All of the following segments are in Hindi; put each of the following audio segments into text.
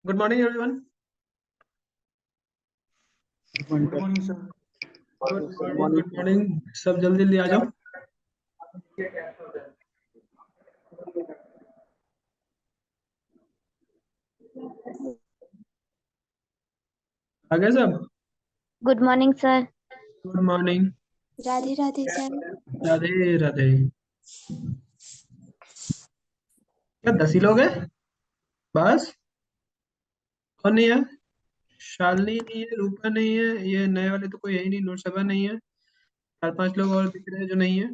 Good morning everyone. Good morning sir. Good morning, good morning. सब जल्दी जल्दी आ जाओ। आ गए सब? Good morning sir. Good morning. Radhe Radhe sir. Radhe Radhe. क्या 10 ही लोग हैं बस? कौन नहीं है? शालिनी नहीं है, रूपा नहीं है, ये नए वाले तो कोई है ही नहीं, नूरशबा नहीं है। 4-5 लोग और दिख रहे हैं जो नहीं है।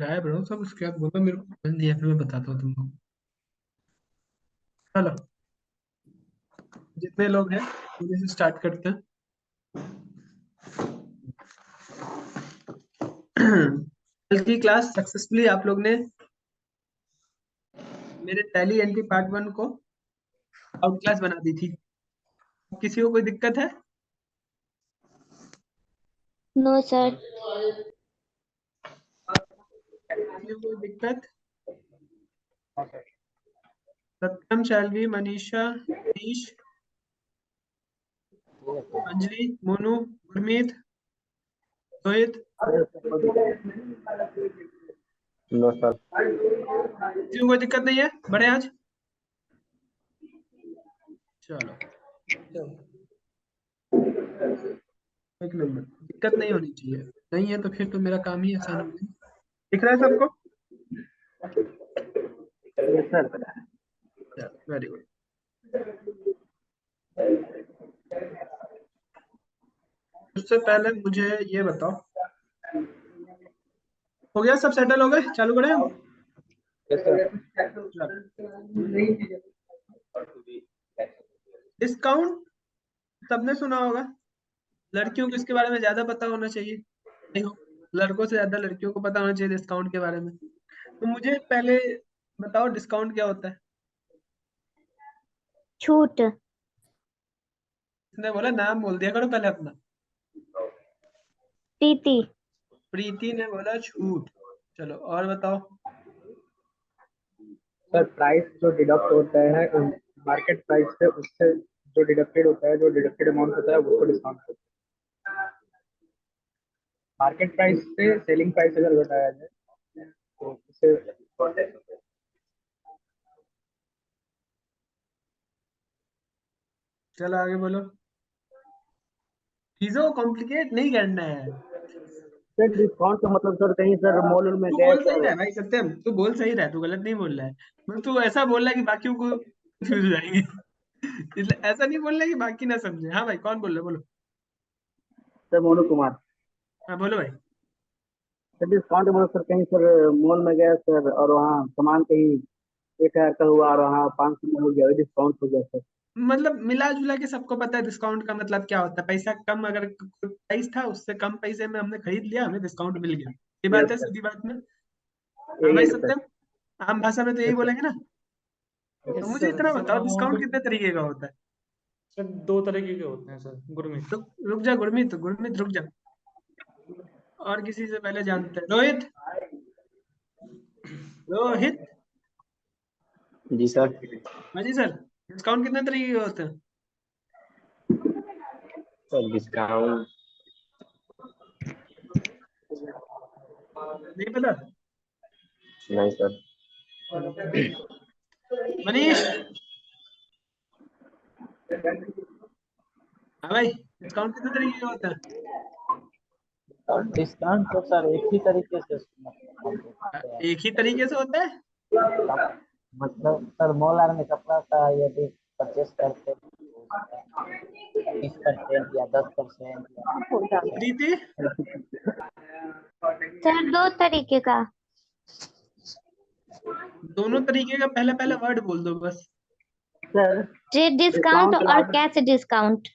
गायब रहो सब, उसके बाद बोलो मेरे को समझ नहीं है, फिर मैं बताता हूँ तुमको। चलो, जितने लोग हैं उन्हीं से स्टार्ट करते हैं। कल की क्लास सक्सेसफुली आप लोग ने मेरे टैली एनटी पार्ट 1 को आउट क्लास बना दी थी। किसी को कोई दिक्कत है? No sir. किसी को कोई दिक्कत? Satyam, Shailvi, Manisha, Neesh, Anjali, Monu, Gurmeet, Rohit, no sir. किसी को कोई दिक्कत नहीं है? बढ़े आज? चलो, एक नंबर। दिक्कत नहीं होनी चाहिए, नहीं है तो फिर तो मेरा काम ही आसान हो गया। दिख रहा है सबको? Very good. उससे पहले मुझे ये बताओ, हो गया सब सेटल हो गए? चालू करें हम? डिस्काउंट सबने सुना होगा। लड़कियों को इसके बारे में ज्यादा पता होना चाहिए, नहीं हो? लड़कों से ज्यादा लड़कियों को पता होना चाहिए डिस्काउंट के बारे में। तो मुझे पहले बताओ, डिस्काउंट क्या होता है? छूट। इसने बोला नाम बोल दिया करो पहले अपना। प्रीति। प्रीति ने बोला छूट। चलो और बताओ। सर प्राइस जो डिडक्ट होता है मार्केट प्राइस से, उससे जो डिडक्टेड होता है, जो डिडक्टेड अमाउंट होता है उसको डिस्काउंट होता है। मार्केट प्राइस से सेलिंग प्राइस अगर घटाया जाए तो उससे चलो आगे बोलो। चीजों को कॉम्प्लिकेट नहीं करना है। सर डिस्काउंट का मतलब सर कहीं सर मॉल में तू गए बोल सही सर। रहा है भाई सत्यम, तू बोल सही रहा है, तू गलत नहीं बोल रहा है। मतलब तू ऐसा बोल रहा है कि बाकियों को कंफ्यूज हो जाएंगे। इसलिए ऐसा नहीं बोल रहा है कि बाकी ना समझे। हाँ भाई, कौन बोल रहा है? बोलो। सर मोनू कुमार। हाँ बोलो भाई। सर डिस्काउंट का मतलब सर कहीं सर मॉल में गए सर और वहाँ सामान कहीं 1,000 का हुआ और वहाँ 500 में हो गया, डिस्काउंट हो गया सर। मतलब मिला जुला के सबको पता है डिस्काउंट का मतलब क्या होता है। पैसा कम, अगर प्राइस था उससे कम पैसे में हमने खरीद लिया, हमें डिस्काउंट मिल गया। ये बात यस है सर, सीधी बात में। हाँ यही भाई है सर। सत्यम, आम भाषा में तो यही यस बोलेंगे ना। तो यस मुझे सर। इतना सर बताओ, डिस्काउंट अमाउंट कितने तरीके का होता है? सर 2 तरीके के होते हैं सर गुरमीत। रुक जा गुरमीत, गुरमीत रुक जा। और किसी से पहले जानते हैं, रोहित। रोहित। जी सर। हाँ जी सर। डिस्काउंट कितने तरीके के होते हैं? सर डिस्काउंट नहीं पता? नहीं सर। मनीष। हाँ भाई, डिस्काउंट कितने तरीके का होता है? डिस्काउंट तो सर एक ही तरीके से एक ही तरीके से होता है? मतलब सर मॉल में कपड़ा का यदि परचेस करते 20% या 10% या प्रीति। सर 2 तरीके का। दोनों तरीके का पहले पहले वर्ड बोल दो बस। सर ट्रेड डिस्काउंट डिस्काउंट और कैश डिस्काउंट।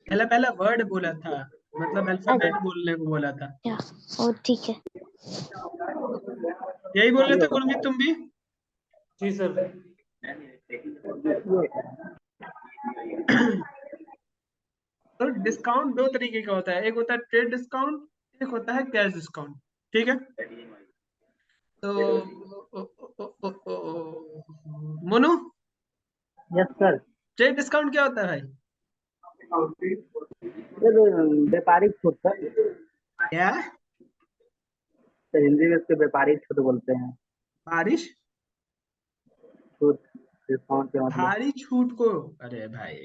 पहला पहला वर्ड बोला था, मतलब अल्फाबेट अच्छा, बोलने को बोला था। ओ ठीक है। यही बोल रहे थे गुरमीत तुम भी? जी सर। तो डिस्काउंट 2 तरीके का होता है, एक होता है ट्रेड डिस्काउंट, एक होता है कैश डिस्काउंट। ठीक है? तो Monu, yes sir. Trade discount क्या होता है भाई? सर व्यापारिक छूट सर। क्या? सर हिंदी में इसके व्यापारिक छूट बोलते हैं। बारिश? छूट, डिस्काउंट के मतलब। भारी छूट को? अरे भाई,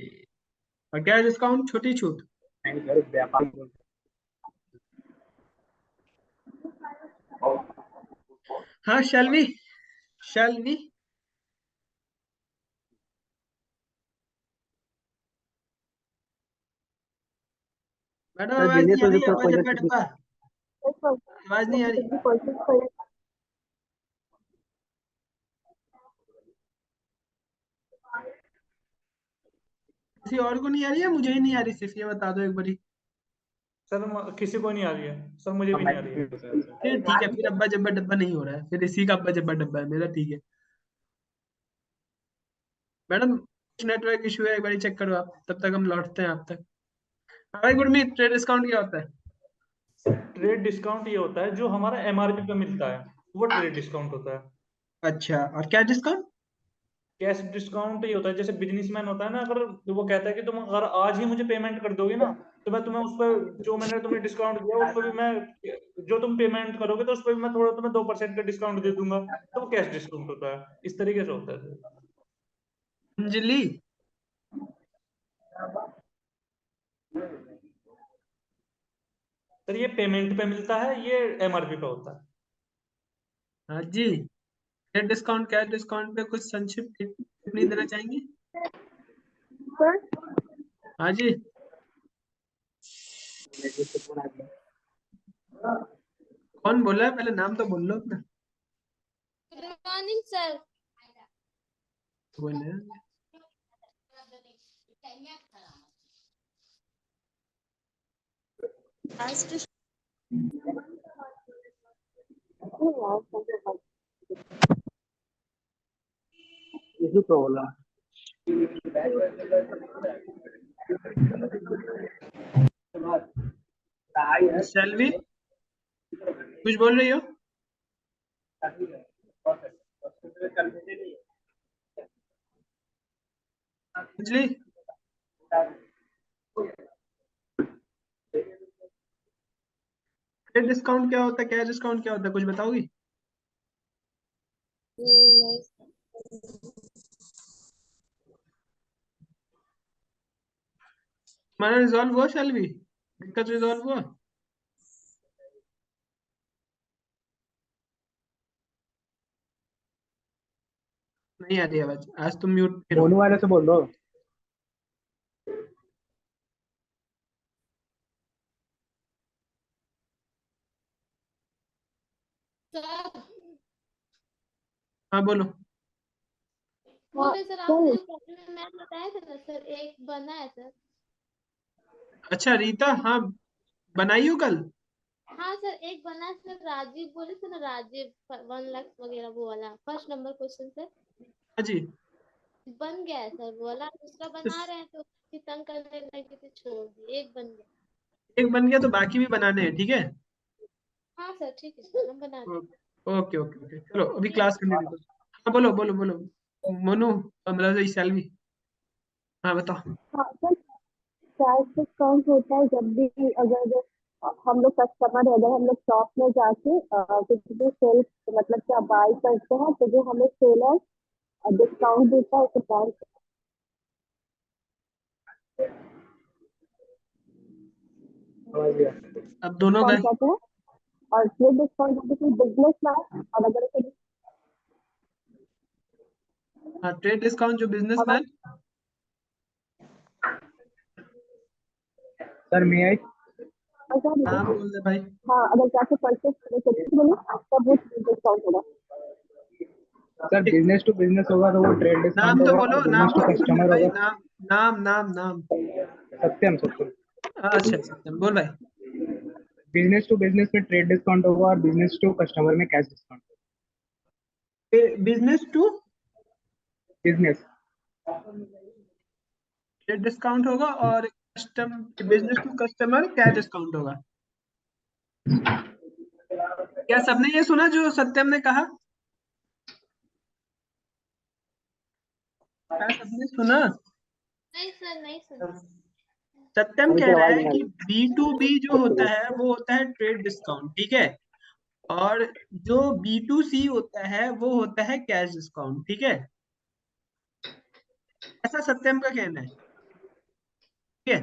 और क्या डिस्काउंट? छोटी छूट? नहीं सर, व्यापारिक बोलते हाँ, शैल वी मैडम, सर आवाज बिजनेस नहीं आ रही है, तो आवाज कोई डब्बा डब्बा, आवाज नहीं आ रही। किसी और को नहीं आ रही है? मुझे ही नहीं आ रही, सिर्फ ये बता दो एक बारी। सर किसी को नहीं आ रही है सर, मुझे भी नहीं आ रही है। फिर ठीक है, फिर अब्बा जब्बा डब्बा नहीं हो रहा है, फिर इसी का अब्बा जब्बा डब्बा है मेरा, ठीक है। मैडम, कुछ नेटवर्क इशू है, एक बारी चेक करो आप, तब तक हम लौटते हैं आप तक। हाँ भाई गुरमीत, ट्रेड डिस्काउंट क्या होता है? ट्रेड डिस्काउंट ये होता है जो हमारा एमआरपी पे मिलता है, वो ट्रेड डिस्काउंट होता है। अच्छा, और क्या डिस्काउंट? कैश डिस्काउंट ये होता है, जैसे बिजनेसमैन होता है ना, अगर तो वो कहता है कि तुम अगर आज ही मुझे पेमेंट कर दोगे ना, तो मैं तुम्हें उस पर जो मैंने तुम्हें डिस्काउंट दिया उस पर भी मैं, जो तुम पेमेंट करोगे तो उस पर भी मैं थोड़ा तुम्हें 2% का डिस्काउंट दे दूंगा। तो वो कैश डिस्काउंट होता है, इस तरीके से होता है। अंजलि? सर ये पेमेंट पे मिलता है, ये एमआरपी पे होता है। हाँ जी। ट्रेड डिस्काउंट, कैश डिस्काउंट पे कुछ संक्षिप्त टिप्पणी देना चाहेंगे? हाँ जी। हैं। कौन बोल रहा है? पहले नाम तो बोल लो अपना। Good morning sir. बोल रहे हैं। Issue problem. शैलवी, कुछ बोल रही हो? अंजलि, ट्रेड डिस्काउंट क्या होता है, कैश डिस्काउंट क्या होता है, कुछ बताओगी? हमारा रिजॉल्व हुआ शैलवी? दिक्कत रिजॉल्व हुआ? नहीं आ रही आवाज, आज तुम म्यूट पे रहो। मोनू वाले से बोल दो। सर हाँ बोलो। बोल रहे सर, आपने जो प्रॉब्लम मैथ बताया था ना सर, एक बना है सर। अच्छा रीता, हाँ, बनाई हो कल? हाँ सर, एक बना है सर, राजीव बोले थे ना, राजीव 1 लाख वगैरह वो वाला फर्स्ट नंबर क्वेश्चन सर। हाँ जी। बन गया है सर वो वाला, दूसरा तो बना रहे हैं तो फिर तंग करने लगे थे, छोड़ दिए, एक बन गया। एक बन गया तो बाकी भी बनाने हैं, ठीक है? हाँ सर ठीक है सर, हम बना देंगे। ओके ओके ओके, चलो अभी क्लास करने दो। हाँ बोलो बोलो बोलो। मोनू, मतलब शैलवी, हाँ बताओ। हाँ सर, कैश डिस्काउंट होता है जब भी अगर हम लोग कस्टमर, अगर हम लोग शॉप में जाके कुछ भी सेल, मतलब क्या बाय करते हैं, तो जो हमें सेलर डिस्काउंट देता है उसे कैश समझ गया। अब दोनों डिस्काउंट गए। कहते हैं। और ये डिस्काउंट जब भी कोई बिजनेस में है, और अगर उसे हाँ, ट्रेड डिस्काउंट जो अगर बिजनेसमैन। सर मैं आई। नाम बोल दे भाई। हाँ, अगर जाके परचेज करें तब वो डिस्काउंट होगा। सर बिजनेस टू बिजनेस होगा तो वो ट्रेड डिस्काउंट नाम तो होगा, बोलो, और बिजनेस नाम टू तो बोलो मेरे कस्टमर भाई, होगा। नाम नाम नाम नाम। सत्यम सत्यम। अच्छा सत्यम, बोल भाई। बिजनेस टू बिजनेस में ट्रेड डिस्काउंट होगा, और बिजनेस टू कस्टमर में कैश डिस्काउंट होगा। Business to business. Trade discount होगा, और बिजनेस टू कस्टमर क्या डिस्काउंट होगा? क्या सबने ये सुना जो सत्यम ने कहा? क्या सबने सुना? नहीं सर, नहीं सुना। सत्यम अभी कह सर रहा आवाज है नहीं आ कि रही। B2B जो होता है वो होता है ट्रेड डिस्काउंट, ठीक है, और जो B2C होता है वो होता है कैश डिस्काउंट, ठीक है। ऐसा सत्यम का कहना है, ठीक है।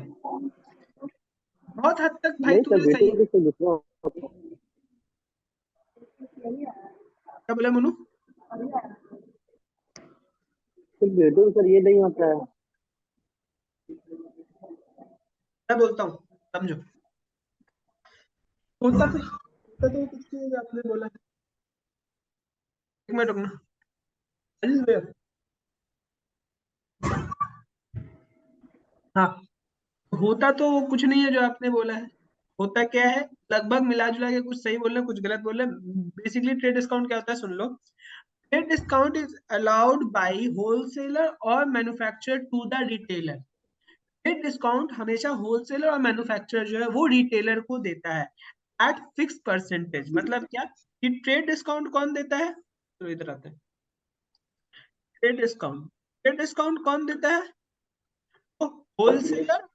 बहुत हद तक भाई नहीं सर, तूने सही। बेटे किससे दूसरा होता है। क्या बोला मनु? सर बेटे सर ये नहीं होता है। मैं बोलता हूँ, समझो। होता तो कुछ नहीं है जो आपने बोला। एक मिनट रुकना। अजीज भैया। हाँ, होता तो कुछ नहीं है जो आपने बोला है। होता क्या है, लगभग मिला जुला के कुछ सही बोल रहे हैं कुछ गलत बोल रहे हैं। बेसिकली ट्रेड डिस्काउंट क्या होता है, सुन लो। Trade discount is allowed by wholesaler और manufacturer to the retailer. Trade discount हमेशा होलसेलर और मैन्युफैक्चरर जो है वो रिटेलर को देता है एट फिक्स परसेंटेज। मतलब क्या कि ट्रेड डिस्काउंट कौन देता है, तो इधर आते हैं। ट्रेड डिस्काउंट कौन देता है, तो होलसेलर,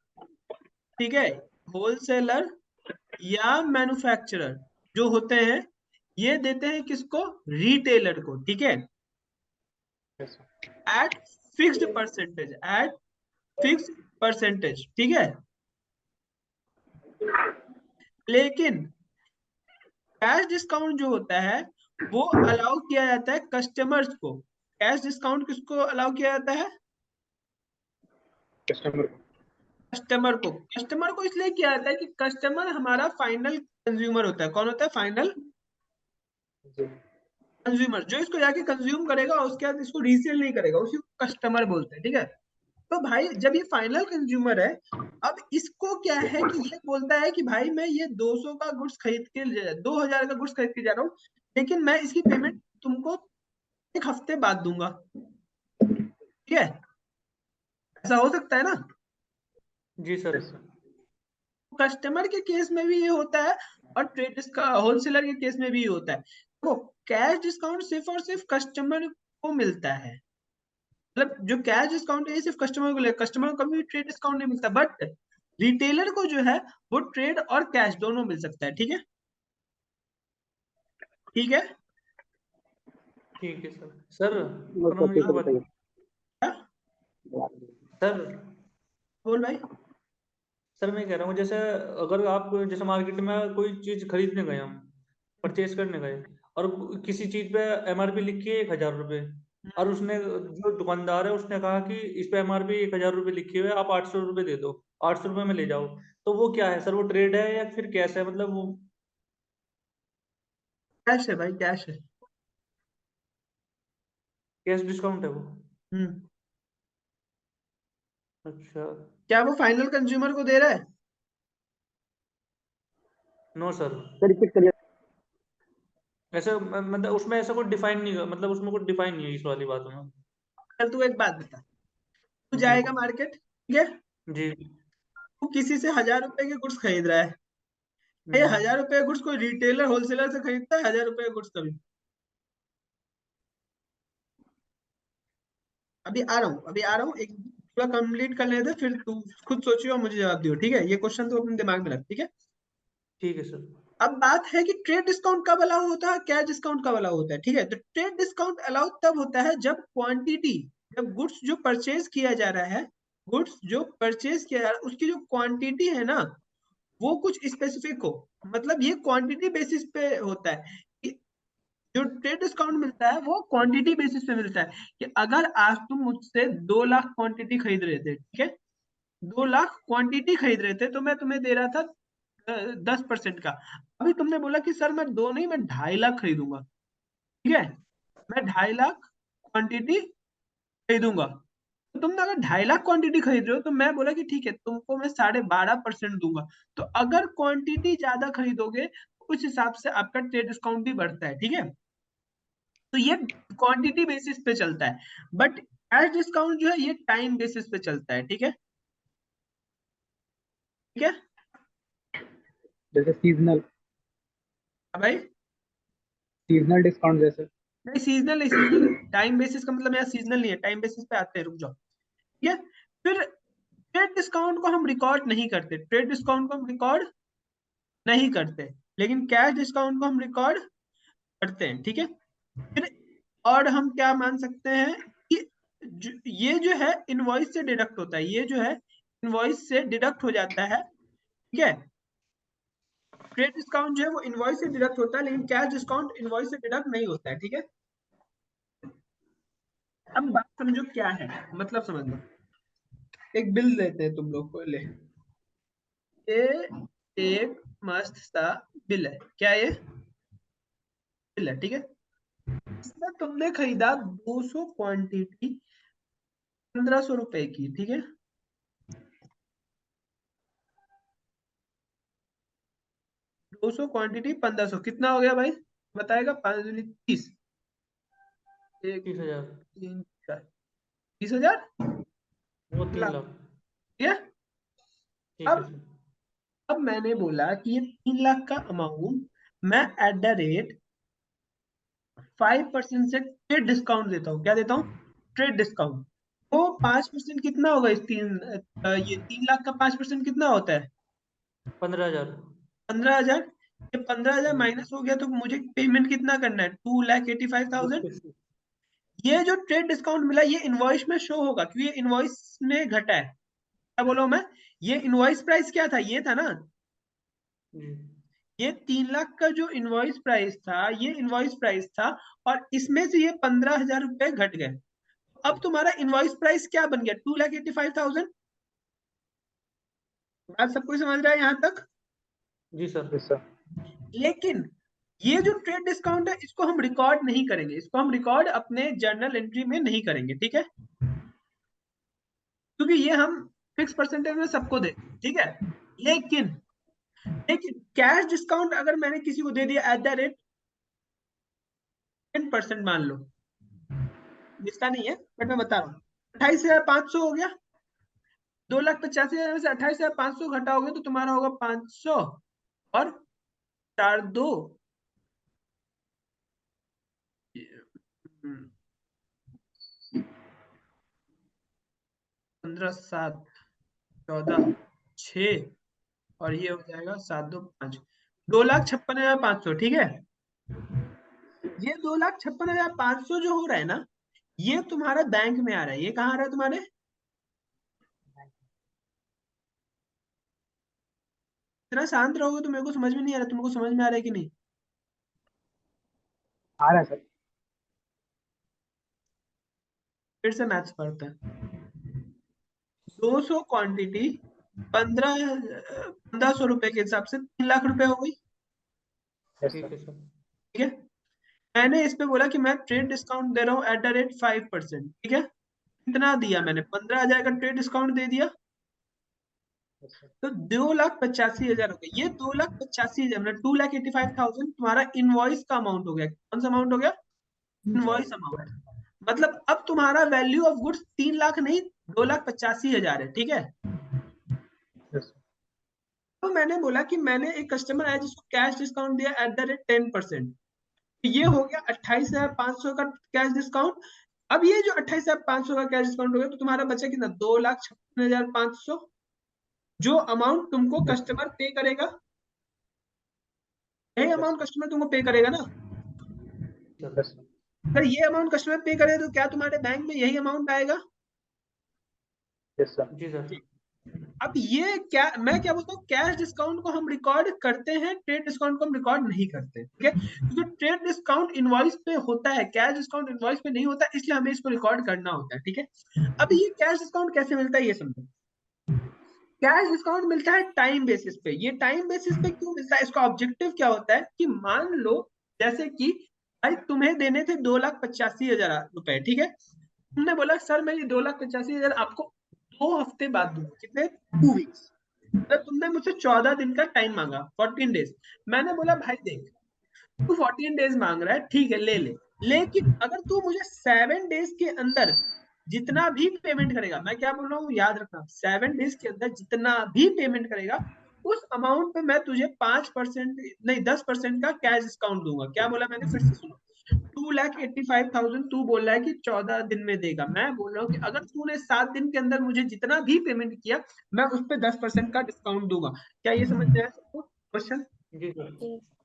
ठीक है, होलसेलर या मैन्युफैक्चरर जो होते हैं ये देते हैं किसको, रिटेलर को, ठीक है, at fixed percentage, at fix percentage, ठीक है। लेकिन कैश डिस्काउंट जो होता है वो अलाउ किया जाता है कस्टमर्स को। कैश डिस्काउंट किसको अलाउ किया जाता है, कस्टमर को। कस्टमर को इसलिए किया जाता है कि कस्टमर हमारा फाइनल कंज्यूमर होता है। कौन होता है, फाइनल कंज्यूमर, जो इसको जाके कंज्यूम करेगा और उसके बाद इसको रीसेल नहीं करेगा, उसी को कस्टमर बोलते हैं, ठीक है। तो भाई जब ये फाइनल कंज्यूमर है, अब इसको क्या है कि ये बोलता है कि भाई मैं ये 200 का गुड्स खरीद के 2000 का गुड्स खरीद के जा रहा हूँ, लेकिन मैं इसकी पेमेंट तुमको एक हफ्ते बाद दूंगा, ठीक है। ऐसा हो सकता है ना। जी सर। कस्टमर के केस में भी ये होता है और ट्रेड का होलसेलर के केस में भी ये होता है। तो कैश डिस्काउंट सिर्फ और सिर्फ कस्टमर को मिलता है। मतलब जो कैश डिस्काउंट है ये सिर्फ कस्टमर को कस्टमर को कभी भी ट्रेड डिस्काउंट नहीं मिलता, बट रिटेलर को जो है वो ट्रेड और कैश दोनों मिल सकता है, ठीक है, ठीक है। ठीक है सर। सर वो पर सब मुझे ठीक एक है बात, बताइए। क्या? सर बोल भाई। सर मैं कह रहा हूँ जैसे अगर आप जैसे मार्केट में कोई चीज खरीदने गए, हम परचेज करने गए, और किसी चीज पे एमआरपी लिखी है 1000 रुपये, और उसने जो दुकानदार है उसने कहा कि इस पे एमआरपी 1000 रुपये लिखी हुई है, आप 800 रुपये दे दो, 800 रुपये में ले जाओ, तो वो क्या है सर, वो ट्रेड है या फिर कैश है, मतलब वो कैश है भाई, कैश है। कैश डिस्काउंट है वो? हम्म। अच्छा। क्या वो फाइनल कंज्यूमर को दे रहा है? नो सर, सर रिपीट करिए। ऐसे मतलब उसमें ऐसा कुछ डिफाइन नहीं, मतलब उसमें कुछ डिफाइन नहीं है इस वाली बात में। चल तू एक बात बता, तू जी जाएगा मार्केट, ठीक है, जी। तू किसी से 1000 रुपए के गुड्स खरीद रहा है। ये हम्म। 1000 रुपए गुड्स कोई रिटेलर होलसेलर से खरीदता है 1000 रुपए गुड्स कभी? अभी आ रहा हूँ, एक पूरा कंप्लीट कर लेते फिर तू खुद सोचियो और मुझे जवाब दियो, ठीक है। ये क्वेश्चन तू अपने दिमाग में रख, ठीक है। ठीक है सर। अब बात है कि ट्रेड डिस्काउंट कब अलाउ होता है, कैश डिस्काउंट कब अलाउ होता है, ठीक है। तो ट्रेड डिस्काउंट अलाउ तब होता है जब क्वांटिटी, जब गुड्स जो परचेज किया जा रहा है, गुड्स जो परचेज किया जा रहा है उसकी जो क्वांटिटी है ना वो कुछ स्पेसिफिक हो। मतलब ये क्वांटिटी बेसिस पे होता है कि जो ट्रेड डिस्काउंट मिलता है वो क्वांटिटी बेसिस पे मिलता है कि अगर आज तुम मुझसे 2 लाख क्वांटिटी खरीद रहे थे, ठीक है, 2 लाख क्वांटिटी खरीद रहे थे, तो मैं तुम्हें दे रहा था 10% का। अभी तुमने बोला कि सर मैं 2 नहीं मैं 2.5 लाख खरीदूंगा, ठीक है, मैं 2.5 लाख क्वांटिटी खरीदूंगा। तो तुमने अगर 2.5 लाख क्वांटिटी खरीद रहे हो तो मैं बोला कि ठीक है तुमको मैं 12.5% दूंगा। तो अगर क्वांटिटी ज्यादा खरीदोगे तो उस हिसाब से आपका ट्रेड डिस्काउंट भी बढ़ता है, ठीक है। तो ये क्वांटिटी बेसिस पे चलता है, बट कैश डिस्काउंट जो है ये टाइम बेसिस पे चलता है, ठीक है, ठीक है। जैसे सीजनल। हाँ भाई। सीजनल डिस्काउंट जैसे? नहीं सीजनल नहीं, सीजनल टाइम बेसिस का मतलब यहाँ सीजनल नहीं है, टाइम बेसिस पे आते हैं, रुक जाओ। ठीक है, फिर ट्रेड डिस्काउंट को हम रिकॉर्ड नहीं करते, ट्रेड डिस्काउंट को हम रिकॉर्ड नहीं करते, लेकिन कैश डिस्काउंट को हम रिकॉर्ड करते हैं। ठीक है, फिर और हम क्या मान सकते हैं कि ये जो है इनवॉइस से डिडक्ट होता है, ये जो है इनवॉइस से डिडक्ट हो जाता है। ठीक है, ट्रेड डिस्काउंट जो है वो इनवॉइस से डिडक्ट होता है, लेकिन कैश डिस्काउंट इनवॉइस से डिडक्ट नहीं होता है। ठीक है, अब बात समझो क्या है, मतलब समझ लो, एक बिल देते हैं तुम लोग को, ले ये एक मस्त सा बिल है, क्या ये बिल है? ठीक है, इसमें तुमने खरीदा 200 क्वांटिटी 1500 रुपए की। ठीक है, 200 क्वांटिटी 1500 कितना हो गया भाई, बताएगा? 5 दूनी 30, 1 2 30,000 3 4 30,000। वो 3 लाख। ठीक है, ठीक है अब सर। अब मैंने बोला कि ये 3 लाख का अमाउंट मैं एट द रेट 5% से ट्रेड डिस्काउंट देता हूँ। क्या देता हूँ? Trade discount. तो 5% कितना होगा इस ये 3 लाख का 5% कितना होता है? 15,000। 15,000। ये 15,000 माइनस हो गया तो मुझे पेमेंट कितना करना है? 2,85,000। ये जो ट्रेड डिस्काउंट मिला ये इनवॉइस में शो होगा, क्योंकि ये इनवॉइस में घटा है। क्या बोलो मैं, ये इनवॉइस प्राइस क्या था? ये था ना, जी ये 3 लाख का जो इनवॉइस प्राइस था, ये इनवॉइस प्राइस था, और इसमें से ये 15,000 रुपए घट गए। अब तुम्हारा इनवॉइस प्राइस क्या बन गया? 2,85,000। बात सबको समझ रहा है यहाँ तक? जी सर। Yes sir. लेकिन ये जो ट्रेड डिस्काउंट है इसको हम रिकॉर्ड नहीं करेंगे, इसको हम रिकॉर्ड अपने जर्नल एंट्री में नहीं करेंगे। ठीक है, क्योंकि ये हम फिक्स परसेंटेज में सबको दे, ठीक है। लेकिन लेकिन कैश डिस्काउंट अगर मैंने किसी को दे दिया एट द रेट 10%, मान लो, लिखता नहीं है बट मैं बता रहा हूँ, 28,500 हो गया। 2,85,000 में से 28,500 घटाओगे तो तुम्हारा होगा 500 और 4 2 15 7 14 6 और ये हो जाएगा 7 2 5, 2,56,500। ठीक है, ये 2,56,500 जो हो रहा है ना, ये तुम्हारा बैंक में आ रहा है। ये कहाँ आ रहा है तुम्हारे? इतना शांत रहोगे तो मेरे को समझ में नहीं आ रहा, तुमको समझ में आ रहा है कि नहीं? आ रहा है सर। फिर से मैथ्स पढ़ते हैं। 200 क्वांटिटी 1,500 रुपए के हिसाब से 3 लाख रुपए हो गई। यस ठीक सर। है सर। ठीक है, मैंने इस पे बोला कि मैं ट्रेड डिस्काउंट दे रहा हूँ एट द रेट 5%। ठीक है, कितना दिया मैंने? 15,000 का ट्रेड डिस्काउंट दे दिया, यस सर। तो 2,85,000 हो गया। ये 2,85,000 मतलब 2,85,000 तुम्हारा इनवॉइस का अमाउंट हो गया। कौन सा अमाउंट हो गया? Invoice amount. मतलब अब तुम्हारा वैल्यू ऑफ गुड्स 3 लाख नहीं 2,85,000 है। ठीक है, यस सर। तो मैंने बोला कि मैंने एक कस्टमर आया जिसको कैश डिस्काउंट दिया एट द रेट 10%, ये हो गया 28,500 का कैश डिस्काउंट। अब ये जो 28,500 का कैश डिस्काउंट हो गया तो तुम्हारा बचा कितना? 2,56,500, जो अमाउंट तुमको कस्टमर पे करेगा, यही अमाउंट कस्टमर तुमको पे करेगा ना। Yes sir. अगर ये अमाउंट कस्टमर पे करे तो क्या तुम्हारे बैंक में यही अमाउंट आएगा? Yes sir. जी सर। अब ये क्या, मैं क्या बोलता हूँ, कैश डिस्काउंट को हम रिकॉर्ड करते हैं, ट्रेड डिस्काउंट को हम रिकॉर्ड नहीं करते। ठीक है, क्योंकि ट्रेड डिस्काउंट इनवॉइस पे होता है, कैश डिस्काउंट इनवॉइस पे नहीं होता, इसलिए हमें इसको रिकॉर्ड करना होता है। ठीक है, अब ये कैश डिस्काउंट कैसे मिलता है ये समझो। कैश डिस्काउंट मिलता है टाइम बेसिस पे। ये टाइम बेसिस पे क्यों मिलता है? इसका ऑब्जेक्टिव क्या होता है कि मान लो जैसे कि भाई तुम्हें देने थे 2,85,000 रुपए। ठीक है, तुमने बोला सर मैं ये 2,85,000 आपको 2 हफ्ते बाद दूंगा। कितने? 2 वीक्स। तो तुमने मुझसे 14 दिन का टाइम मांगा, 14 डेज। मैंने बोला भाई देख, तू 14 डेज मांग रहा है, ठीक है ले ले, लेकिन अगर तू मुझे 7 डेज के अंदर जितना भी पेमेंट करेगा, मैं क्या बोल रहा हूँ याद रखना, 7 डेज के अंदर जितना भी पेमेंट करेगा उस अमाउंट पे मैं तुझे 5% नहीं 10% का कैश डिस्काउंट दूंगा। क्या बोला मैंने, फिर से सुनो। 2,85,000 तू बोल रहा है कि 14 दिन में देगा। मैं बोल रहा हूँ कि अगर तूने 7 दिन के अंदर मुझे जितना भी पेमेंट किया, मैं उस पे 10% का डिस्काउंट दूंगा। क्या ये समझ में आया सबको क्वेश्चन? जी सर।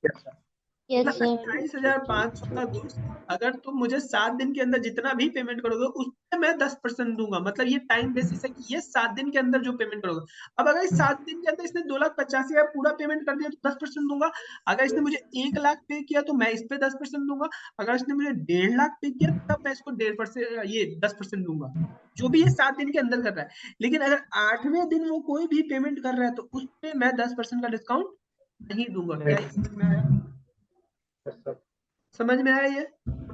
Yes sir. यस मतलब सर। 28,500 का दोस्त, अगर तुम मुझे 7 दिन के अंदर जितना भी पेमेंट करोगे उस पे मैं 10% दूंगा। मतलब ये टाइम बेसिस है कि ये 7 दिन के अंदर जो पेमेंट करोगे। अब अगर इस 7 दिन के अंदर इसने 2,85,000 पूरा पेमेंट कर दिया तो 10% दूंगा। अगर इसने मुझे 1 लाख पे किया तो मैं इस पे 10% दूंगा। अगर इसने मुझे 1.5 लाख पे किया तब मैं इसको 1.5% ये 10% दूंगा, जो भी ये 7 दिन के अंदर कर रहा है। लेकिन अगर 8वें दिन वो कोई भी पेमेंट कर रहा है तो उस पे मैं 10% का डिस्काउंट नहीं दूंगा। क्या ये समझ में आया? Yes sir. समझ में आया ये?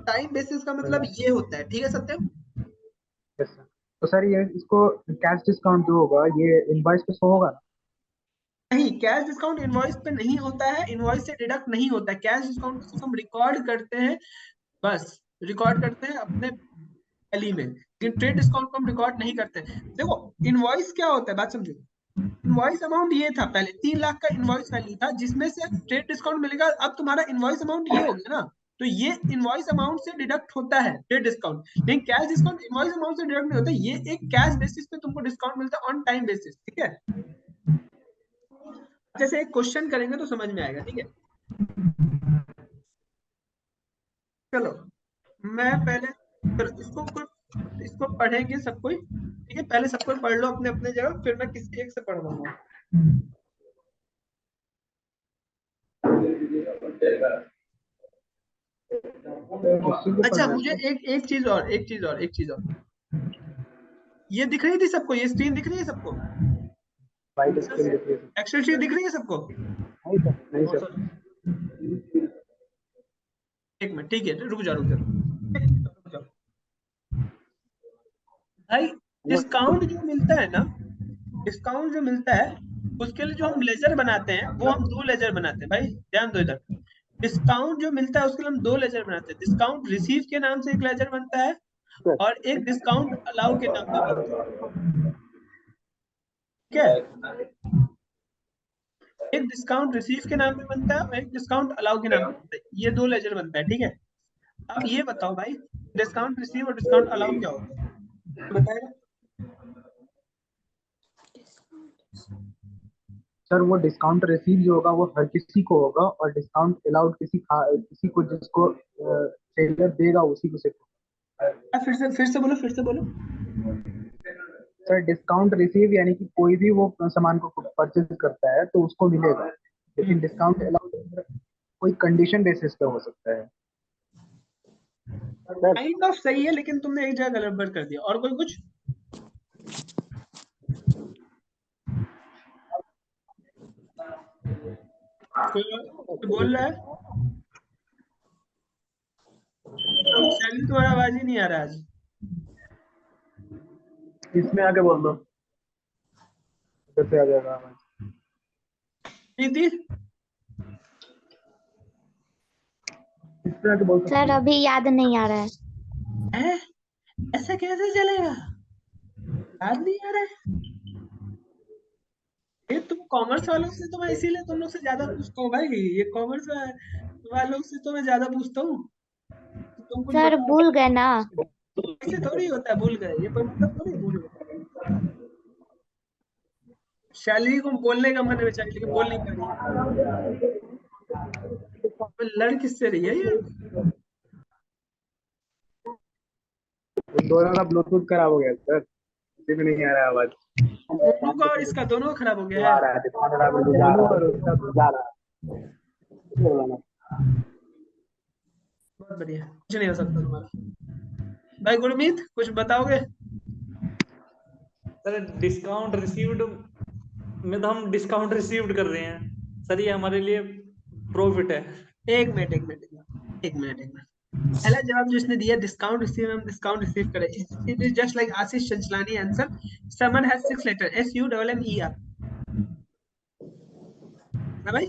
टाइम बेसिस का मतलब ये होता है, ठीक है सत्यम? Yes sir. तो सर ये इसको कैश डिस्काउंट जो होगा ये इनवॉइस पे शो होगा ना? नहीं, कैश डिस्काउंट इनवॉइस पे नहीं होता है, इनवॉइस से डिडक्ट नहीं होता है। कैश डिस्काउंट को सिर्फ हम रिकॉर्ड करते हैं, बस रिकॉर्ड करते हैं अपने टैली में। लेकिन ट्रेड डिस्काउंट को हम रिकॉर्ड नहीं करते। देखो इनवॉइस क्या होता है, बात समझो। इनवॉइस अमाउंट ये था, पहले 3 लाख का इनवॉइस वैल्यू था, जिसमें से ट्रेड डिस्काउंट मिलेगा। अब तुम्हारा इनवॉइस अमाउंट ये हो गया ना, तो ये इनवॉइस अमाउंट से डिडक्ट होता है ट्रेड डिस्काउंट। लेकिन कैश डिस्काउंट इनवॉइस अमाउंट से डिडक्ट नहीं होता, ये एक कैश बेसिस पे तुमको डिस्काउंट मिलता है ऑन टाइम बेसिस, ठीक है? जैसे एक क्वेश्चन करेंगे तो समझ में आएगा, ठीक है? चलो मैं पहले, चलो इसको पढ़ेंगे सब कोई, ठीक है? पहले सब कोई पढ़ लो अपने अपने जगह, फिर मैं किसी एक से पढ़वाऊंगा। अच्छा मुझे एक चीज और, एक चीज और, ये दिख रही थी सबको? ये स्क्रीन दिख रही है सबको? वाइट स्क्रीन दिख रही है। एक्सेल शीट दिख रही है सबको? नहीं सर, नहीं हाँ सर। सर। एक मिनट, ठीक है, रुक जाओ रुक जाओ रुक जाओ। भाई डिस्काउंट जो मिलता है ना, डिस्काउंट जो मिलता है उसके लिए जो हम लेजर बनाते हैं वो हम 2 लेजर बनाते हैं। भाई ध्यान दो इधर। डिस्काउंट जो मिलता है उसके लिए हम 2 लेजर बनाते हैं। डिस्काउंट रिसीव के नाम से एक लेजर बनता है और एक डिस्काउंट अलाउ के नाम पे बनता है, ठीक है? एक डिस्काउंट रिसीव के नाम पे बनता है और एक डिस्काउंट अलाउ के नाम पे बनता है। ये 2 लेजर बनता है, ठीक है? अब ये बताओ भाई, डिस्काउंट रिसीव और डिस्काउंट अलाउ क्या होता है, बताएगा? सर वो डिस्काउंट रिसीव जो होगा वो हर किसी को होगा और डिस्काउंट अलाउड किसी को जिसको सेलर देगा उसी को सिर्फ होगा। फिर से बोलो। सर डिस्काउंट रिसीव यानी कि कोई भी वो सामान को परचेज करता है तो उसको मिलेगा, लेकिन डिस्काउंट अलाउड कोई कंडीशन बेसिस पे हो सकता है। काइंड ऑफ सही है, लेकिन तुमने एक जगह गड़बड़ कर दिया। और कोई कुछ? कोई बोल रहा है? शैली तुम्हारा आवाज ही नहीं आ रहा आज। इसमें आके बोल दो, कैसे आ जाएगा आवाज? प्रीति इसमें आके बोल सकते सर हो। अभी याद नहीं आ रहा है। है? ऐसा कैसे चलेगा? याद नहीं आ रहा है? ये तुम कॉमर्स वालों से तो मैं इसीलिए तुम लोग से ज्यादा पूछता हूँ भाई। ये कॉमर्स वालों से तो मैं ज्यादा पूछता हूँ, तो तुम कुछ सर बताओ। भूल गए ना। ऐसे थोड़ी होता है भूल गए, ये कोई मतलब थोड़ी भूल गए। शैली को बोलने का मन है बेचारी, लेकिन बोल नहीं पा रही है। वो लड़ किससे रही है ये? उन दोनों का ब्लूटूथ खराब हो गया सर, इसी में नहीं आ रहा है आवाज। दोनों का और इसका दोनों का खराब हो गया आ है। रहा है, दिखा रहा है, मुझे जा रहा है, और उसका जा रहा है। बहुत बढ़िया, कुछ नहीं हो सकता तुम्हारा। भाई गुरमीत कुछ बताओगे? सर डिस्काउंट रिसीव्ड में तो हम डिस्काउंट रिसीव्ड कर रहे हैं सर, ये हमारे लिए प्रॉफिट है। एक मिनट एक मिनट एक मिनट एक मिनट। पहला जवाब जो इसने दिया डिस्काउंट रिसीव, हम डिस्काउंट रिसीव करें। It is just like Ashish Chanchlani answer. Summon has 6 letter SUMMER, ना भाई?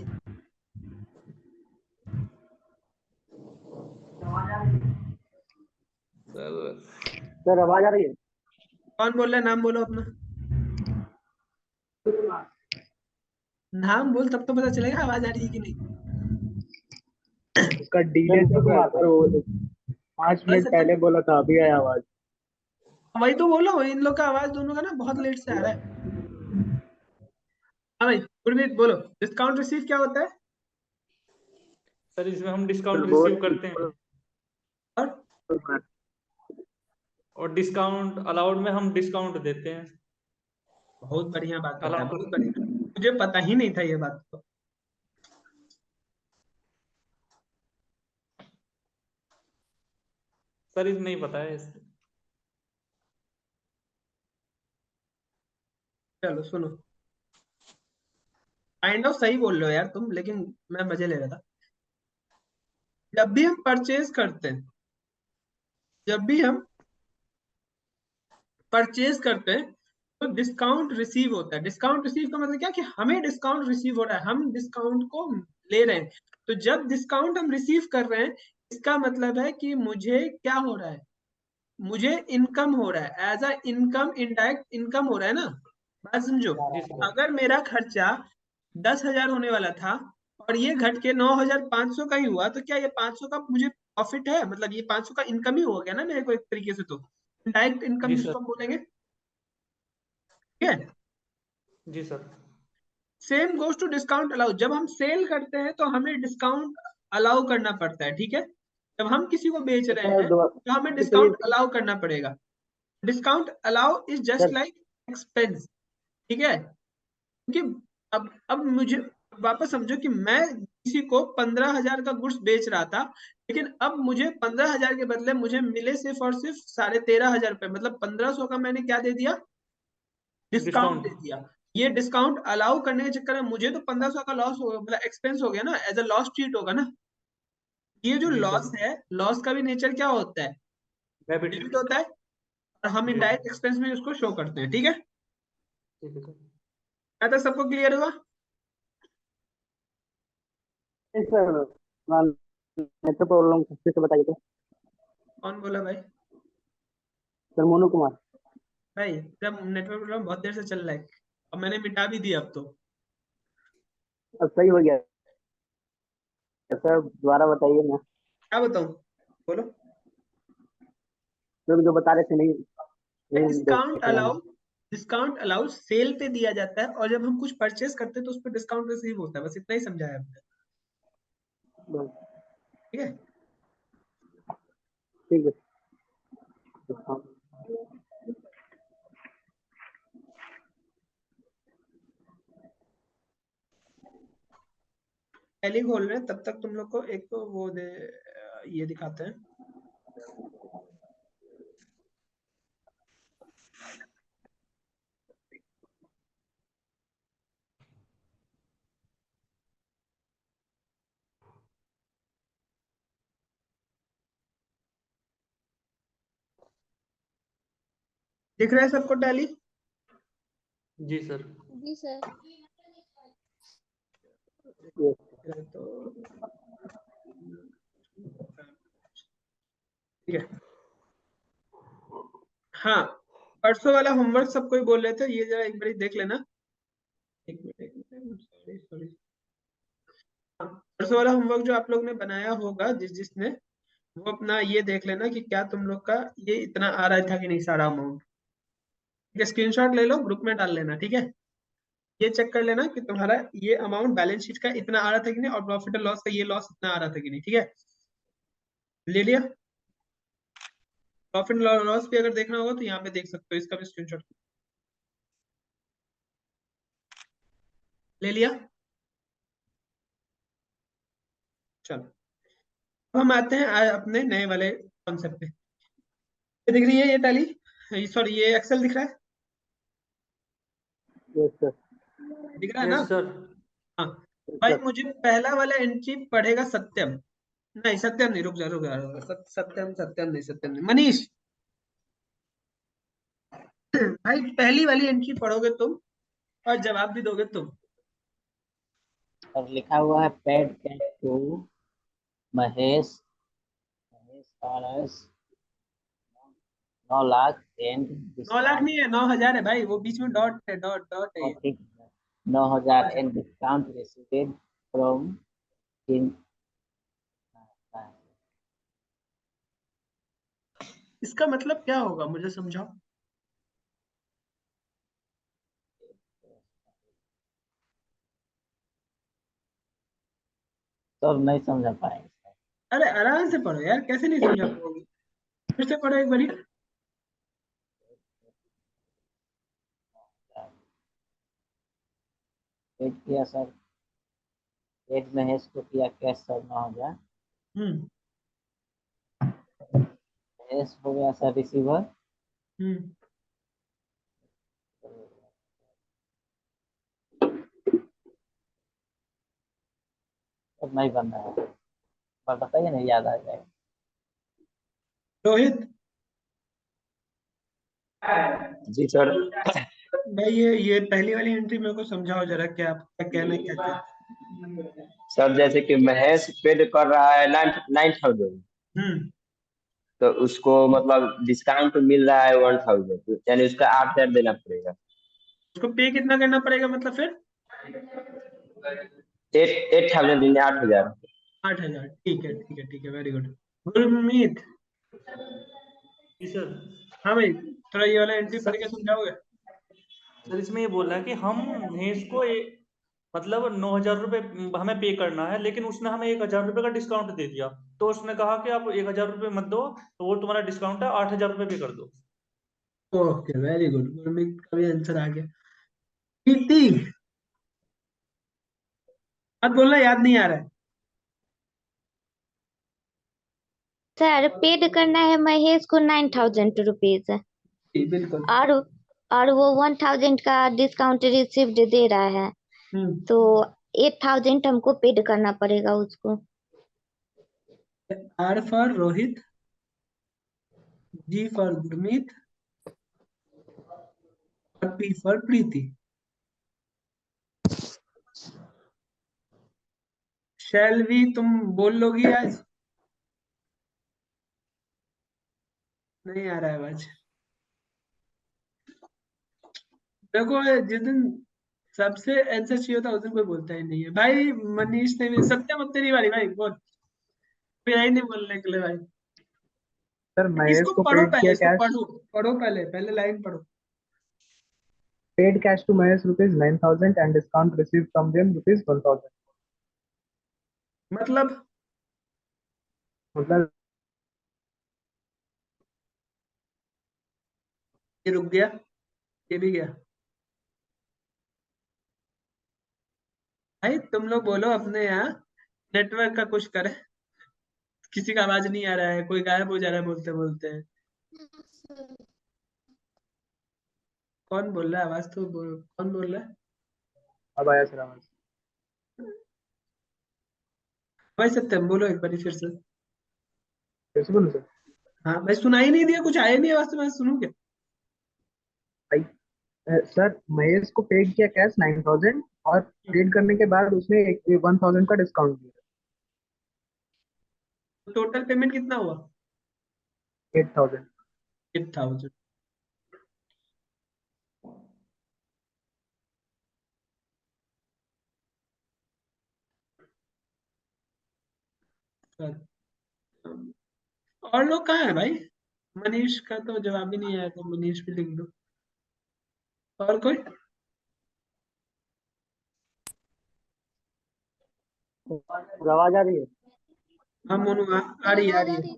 सर आवाज आ रही है? कौन बोल रहा है? नाम बोलो अपना। नाम बोल तब तो पता चलेगा आवाज आ रही है कि नहीं। उसका डिले सर चल रहा है सर, वो 5 मिनट सत्यम, पहले बोला था, अभी आया आवाज। वही तो बोलो, इन लोग का आवाज दोनों का ना बहुत लेट से आ रहा है। हाँ भाई गुरमीत बोलो, डिस्काउंट रिसीव क्या होता है? सर इसमें हम सर डिस्काउंट बहुत रिसीव करते हैं, और और डिस्काउंट अलाउड में हम डिस्काउंट देते हैं। बहुत बढ़िया बात पता है, बहुत अलाउड बढ़िया। मुझे पता ही नहीं था ये बात तो। सर इस नहीं पता है इससे। चलो सुनो, काइंड ऑफ सही बोल रहे हो यार तुम, लेकिन मैं मजे ले रहा था। जब भी हम परचेज करते हैं, जब भी हम परचेज करते हैं तो डिस्काउंट रिसीव होता है। डिस्काउंट रिसीव का मतलब क्या, कि हमें डिस्काउंट रिसीव हो रहा है, हम डिस्काउंट को ले रहे हैं। तो जब डिस्काउंट हम रिसीव कर रहे हैं, इसका मतलब है कि मुझे क्या हो रहा है, मुझे इनकम हो रहा है, as a income, indirect income हो रहा है ना। बात समझो, जी सर। अगर मेरा खर्चा 10,000 होने वाला था और ये घट के 9,500 का ही हुआ, तो क्या ये 500 का मुझे प्रॉफिट है? मतलब ये 500 का इनकम ही हो गया ना मेरे को, एक तरीके से तो डायरेक्ट इनकम जी जिसको सर। हम बोलेंगे, ठीक है। जी sir. Same goes to discount allow. जब हम सेल करते हैं तो हमें डिस्काउंट अलाउ करना पड़ता है, ठीक है। जब हम किसी को बेच तो रहे सर हैं तो हमें तो ये डिस्काउंट अलाउ करना पड़ेगा। Discount allow is just sir like expense, ठीक है। क्योंकि अब मुझे वापस समझो कि मैं किसी को 15,000 का गुड्स बेच रहा था, लेकिन अब मुझे 15,000 के बदले मुझे मिले सिर्फ और सिर्फ 13,500 रुपए, मतलब 1,500 का मैंने क्या दे दिया, डिस्काउंट डिस्काउंट। दे दिया। ये डिस्काउंट अलाउ करने के चक्कर में मुझे तो 1,500 का लॉस हो, मतलब एक्सपेंस हो गया ना, एज अ लॉस ट्रीट होगा ना। ये जो जी लॉस सर। है, लॉस का भी नेचर क्या होता है, डेबिट। डेबिट होता है, और हम जी इनडायरेक्ट एक्सपेंस में उसको शो करते हैं, ठीक है। ठीक है सर। क्या तक सबको क्लियर हुआ? सर नेटवर्क प्रॉब्लम फिर से बताइए तो। कौन बोला भाई? सर मोनू कुमार। भाई जब नेटवर्क प्रॉब्लम बहुत देर से चल रहा है, अब मैंने मिटा भी दिया अब तो। अब सही हो गया सर, दोबारा बताइए ना। क्या बताऊं, बोलो। लोग जो बता रहे थे नहीं, नहीं डिस्काउंट देख रहे अलाउ, हैं। डिस्काउंट अलाउ सेल पे दिया जाता है, और जब हम कुछ परचेस करते हैं तो उस पर डिस्काउंट रिसीव होता है। बस इतना ही समझाया हमने, बस, ठीक है। ठीक है। हाँ। टैली खोल रहे हैं, तब तक तुम लोग को एक तो वो दे, ये दिखाते हैं। दिख रहा है सबको टैली? जी सर। जी सर। ये तो ठीक है। हाँ, परसों वाला होमवर्क सब कोई बोल रहे थे, ये जरा एक बार देख लेना। एक मिनट, एक मिनट, सॉरी सॉरी। हाँ, परसों वाला होमवर्क जो आप लोग ने बनाया होगा, जिसने, वो अपना ये देख लेना कि क्या तुम लोग का ये इतना आ रहा था कि नहीं, सारा अमाउंट। ठीक है, स्क्रीनशॉट ले लो, ग्रुप में डाल लेना, ठीक है। ये चेक कर लेना कि तुम्हारा ये अमाउंट बैलेंस शीट का इतना आ रहा था कि नहीं, और प्रॉफिट और लॉस का ये लॉस इतना आ रहा था कि नहीं, ठीक है। ले लिया? प्रॉफिट लॉस भी अगर देखना होगा तो यहाँ पे देख सकते हो, इसका भी स्क्रीनशॉट ले लिया। चलो, अब हम आते हैं अपने नए वाले कॉन्सेप्ट पे। ये दिख रही है ये टैली, सॉरी ये एक्सेल दिख रहा है, सर। दिख रहा है ना? Yes sir. हाँ। यस भाई सर। मुझे पहला वाला एंट्री पढ़ेगा सत्यम, नहीं सत्यम नहीं, रुक जा रुक जा रुक जा, सत्यम सत्यम नहीं, सत्यम नहीं, मनीष। भाई पहली वाली एंट्री पढ़ोगे तुम, और जवाब भी दोगे तुम। और लिखा हुआ है paid cash to Mahesh, Mahesh RS 9 lakh and 9 lakh discount. नहीं है, 9,000 है भाई, वो बीच में डॉट है, डॉट डॉट है और ये। ठीक है। 9,000 and discount received from him. इसका मतलब क्या होगा, मुझे समझाओ। तो नहीं समझ पाएंगे। अरे आराम से पढ़ो यार, कैसे नहीं समझा पाओगे, फिर से पढ़ो एक बारी। पेड किया सर, पेड महेश को किया कैश सर 9,000। हम्म महेश हो गया सर रिसीवर। हम्म अब नहीं बन रहा है, पर बताइए नहीं याद आ जाएगा। रोहित जी सर। भाई, ये पहली वाली एंट्री मेरे को समझाओ जरा, क्या आपका कहना क्या चाहते सर जैसे कि महेश पेड कर रहा है 9,000, हैं। तो उसको मतलब डिस्काउंट मिल रहा है 1,000, यानी उसका 8,000 देना पड़ेगा। उसको पे कितना करना पड़ेगा मतलब फिर? 8,000 यानी 8,000। 8,000, ठीक है ठीक है ठीक है, very good. Gurmeet. Ji sir. हाँ भाई, थोड़ा ये वाला एंट्री पढ़ सर के समझाओगे? सर इसमें ये बोल रहा है कि हम महेश को मतलब 9,000 रुपये हमें पे करना है, लेकिन उसने हमें 1,000 रुपये का डिस्काउंट दे दिया। तो उसने कहा कि आप 1,000 रुपये मत दो, तो वो तुम्हारा डिस्काउंट है, 8,000 रुपये पे कर दो। ओके, वेरी गुड, गुरमीत का भी आंसर आ गया। प्रीति, मत बोलना याद नहीं आ रहा है। सर पेड करना है महेश को 9,000 रुपीज, जी, बिल्कुल। और वो 1,000 का डिस्काउंट रिसिप्ट दे रहा है, तो 8,000 हमको पेड करना पड़ेगा उसको। R for Rohit, G for Gurmeet, और P for Preeti. Shailvi, तुम बोल लोगी आज? नहीं आ रहा है आज। देखो, जिस दिन सबसे आंसर चाहिए होता है उस दिन कोई बोलता ही नहीं है भाई। मनीष ने भी, सत्यम अब तेरी बारी भाई, बोल। कोई आई नहीं बोलने के लिए भाई। सर महेश इसको को पढ़ो पेड पहले, किया इसको कैश, पढ़ो। पढ़ो पहले, पहले लाइन पढ़ो। Paid cash to Mahesh rupees 9,000 and discount receive from them rupees 1,000। मतलब मतलब ये रुक गया, ये भी गया। भाई तुम लोग बोलो अपने यहाँ, नेटवर्क का कुछ करे। किसी का आवाज नहीं आ रहा है, कोई गायब हो जा रहा है बोलते बोलते। कौन बोल रहा है? आवाज तो कौन बोल रहा है? अब आया सर आवाज। भाई सत्यम बोलो एक बार फिर से। कैसे बोलूं सर? हाँ भाई, सुनाई नहीं दिया, कुछ आया नहीं आवाज, तो मैं सुनूं क्या? भाई सर महेश को पेड किया कैश 9,000 और पेड करने के बाद उसने 1,000 का डिस्काउंट दिया। टोटल पेमेंट कितना हुआ? 8,000। 8,000। और लोग कहाँ है भाई? मनीष का तो जवाब ही नहीं आया, तो मनीष भी लिख दो। और कोई? आवाज आ रही है? हाँ मोनू, आ रही है, आ रही है।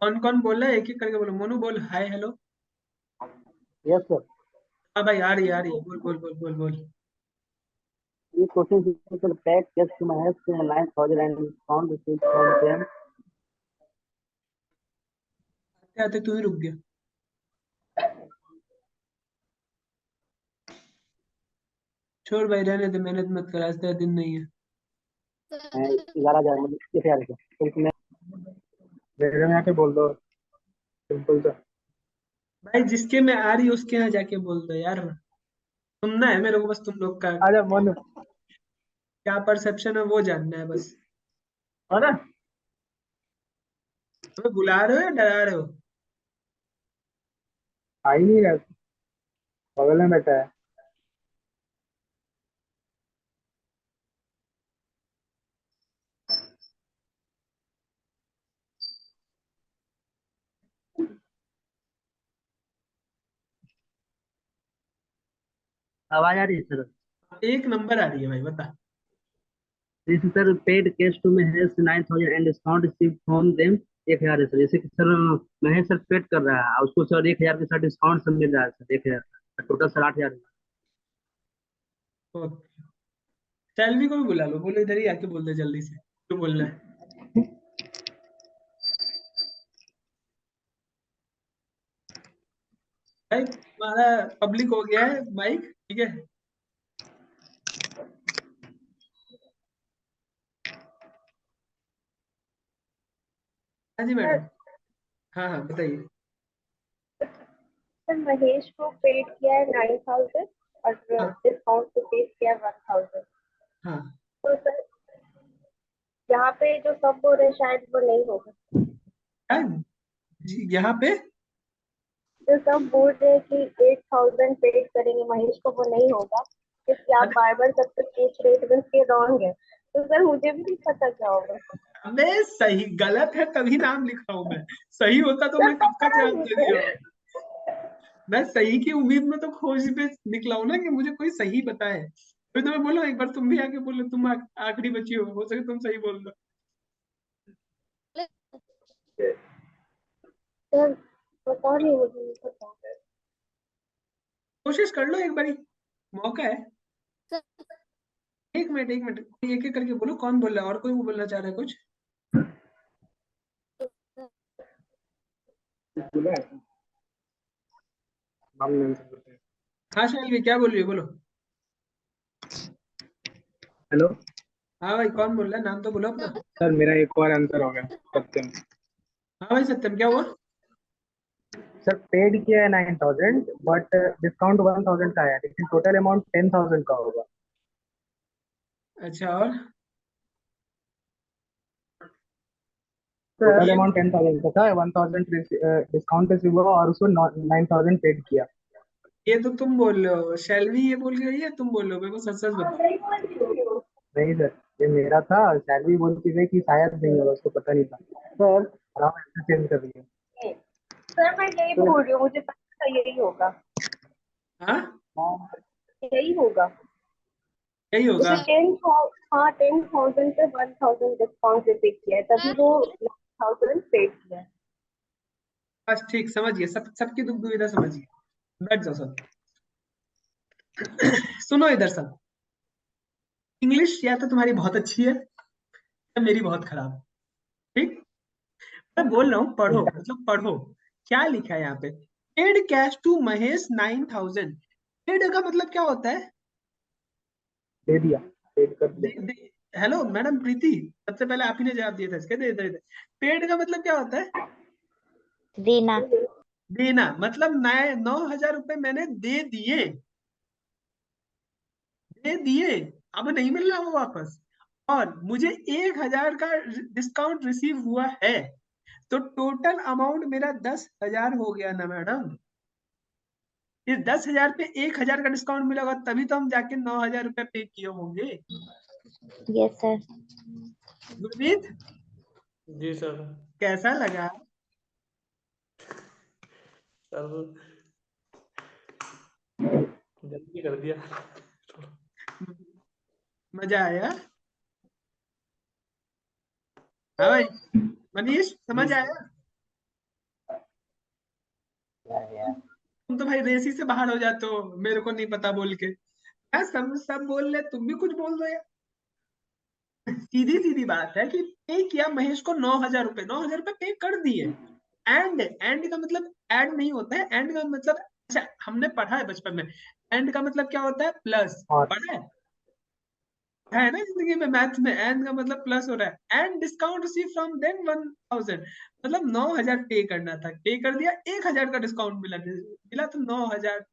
कौन कौन बोल रहा है, एक एक करके बोलो। मोनू बोल हाय हेलो। Yes sir. हाँ भाई, आ रही है, आ रही है, बोल बोल बोल बोल बोल। ये question sir, paid cash to Mahesh 9,000 and discount receive from them. आते आते तू ही रुक गया। छोड़ भाई, रहने दे, मेहनत मत कर, आज तेरा दिन नहीं है। 11,000 मतलब 1,000 का, तो इसमें मेरे में आके बोल दो, सिंपल सा। भाई जिसके में आ रही है उसके यहाँ जाके बोल दो यार। सुनना है मेरे को बस, तुम लोग का आजा मोनू। क्या परसेप्शन है वो जानना है बस। है ना? तुम्हें बुला रहे हो या डरा रहे हो? आ ही नहीं रहा, बगल में बैठा है। आवाज आ रही है सर? एक नंबर आ रही है भाई, बता। जैसे sir paid cash to Mahesh 9,000 and discount receive from them 1,000 है सर। जैसे कि सर महेश सर पेड कर रहा है और उसको सर 1,000 के साथ डिस्काउंट सब मिल रहा है सर, 1,000 का टोटल सर 8,000। ओके, सैलवी को भी बुला लो, बोलो इधर ही आके बोल दे जल्दी से, क्यों बोलना है। भाई तुम्हारा पब्लिक हो गया है माइक, ठीक है। हाँ जी मैडम। हाँ हाँ बताइए। सर महेश को पेड किया है 9,000 और हाँ डिस्काउंट पे पेड किया है 1,000। हाँ तो सर यहाँ पे जो सब बोल रहे हैं शायद वो नहीं होगा। हाँ, यहाँ पे जो सब बोल रहे हैं कि 8,000 पेड करेंगे महेश को, वो नहीं होगा क्योंकि आप बार बार सबसे पूछ रहे थे, बस ये रॉन्ग है। तो सर मुझे भी नहीं पता क्या होगा। मैं सही गलत है तभी नाम लिख रहा हूँ मैं, सही होता तो सर मैं कब का पता जवाब नहीं दे है। दिया होता। मैं सही की उम्मीद में तो खोज पे निकला हूं ना कि मुझे कोई सही बताए। फिर तो मैं बोलो एक बार तुम भी आके बोलो, तुम आखिरी बची हो सके तुम सही बोल दो। सर पता नहीं, मुझे नहीं पता। कोशिश कर लो एक बारी, मौका है। सर एक मिनट कोई एक एक करके बोलो, कौन बोल रहा है और कोई बोलना चाह रहा है कुछ। बोला है नाम नहीं सकते। हाँ शायद क्या बोल रही हो, बोलो। हेलो हाँ भाई कौन बोल रहा है, नाम तो बोलो अपना। सर, मेरा एक और आंसर हो गया, सत्यम। हाँ भाई सत्यम, क्या हुआ। सर पेड किया है 9,000 बट डिस्काउंट 1,000 का है, लेकिन टोटल अमाउंट 10,000 का होगा। अच्छा और टोटल ये अमाउंट 10,000 का था, 1,000 डिस्काउंट रिसीव हुआ और उसको 9,000 पेड किया। ये तो तुम बोल रहे हो, शैलवी ये बोल रही है, तुम बोल रहे हो, मेरे को सच सच बताओ। नहीं सर, ये मेरा था। सैलरी बोलती थी कि शायद नहीं होगा, उसको पता नहीं था सर। आप ऐसे चेंज कर दिए। सर मैं यही बोल रही हूँ, मुझे पता था यही होगा। हाँ यही होगा। यही होगा। उसे 10,000 पे 1,000 डिस्काउंट रिसीव किया है, तभी वो 9,000 पेड किया है। बस ठीक समझ गए, सबकी दुख दुविधा समझ गए। बैठ जाओ सब। सुनो इधर सब, इंग्लिश या तो तुम्हारी बहुत अच्छी है या मेरी बहुत खराब है, ठीक। मैं बोल रहा हूँ पढ़ो, मतलब पढ़ो। क्या लिखा है यहाँ पे, paid cash to Mahesh 9,000। Paid का मतलब क्या होता है। दे दिया, पेड कर दिया। हेलो मैडम प्रीति, सबसे पहले आप ही ने जवाब दिया था इसके, दे दे दे। पेड का मतलब क्या होता है। देना। देना, मतलब 9,000 रुपए मैंने दे दिए, दे दिए, अब नहीं मिल रहा वो वापस। और मुझे 1,000 का डिस्काउंट रिसीव हुआ है, तो टोटल अमाउंट मेरा 10,000 हो गया ना मैडम। इस 10,000 पे 1,000 का डिस्काउंट मिला होगा, तभी तो हम जाके 9,000 रुपए पे किए होंगे। Yes sir. Gurmeet ji sir. कैसा लगा। सर जल्दी कर दिया। मजा आया। हाँ भाई मनीष जी समझ सर। आया। तुम तो भाई रेसी से बाहर हो जाते हो, मेरे को नहीं पता बोल के। यार सब सब बोल रहे, तुम भी कुछ बोल दो यार। सीधी सीधी बात है कि पे किया महेश को 9,000 रुपए, 9,000 रुपए पे कर दिए। एंड का मतलब ऐड नहीं होता है, एंड का मतलब, अच्छा हमने पढ़ा है बचपन में, एंड का मतलब क्या होता है, प्लस। और पढ़ा है ना जिंदगी में, मैथ में एंड का मतलब प्लस हो रहा है। And discount receive from them 1,000, मतलब 9,000 पे करना था, पे कर दिया, 1,000 का डिस्काउंट मिला, मिला तो 9,000।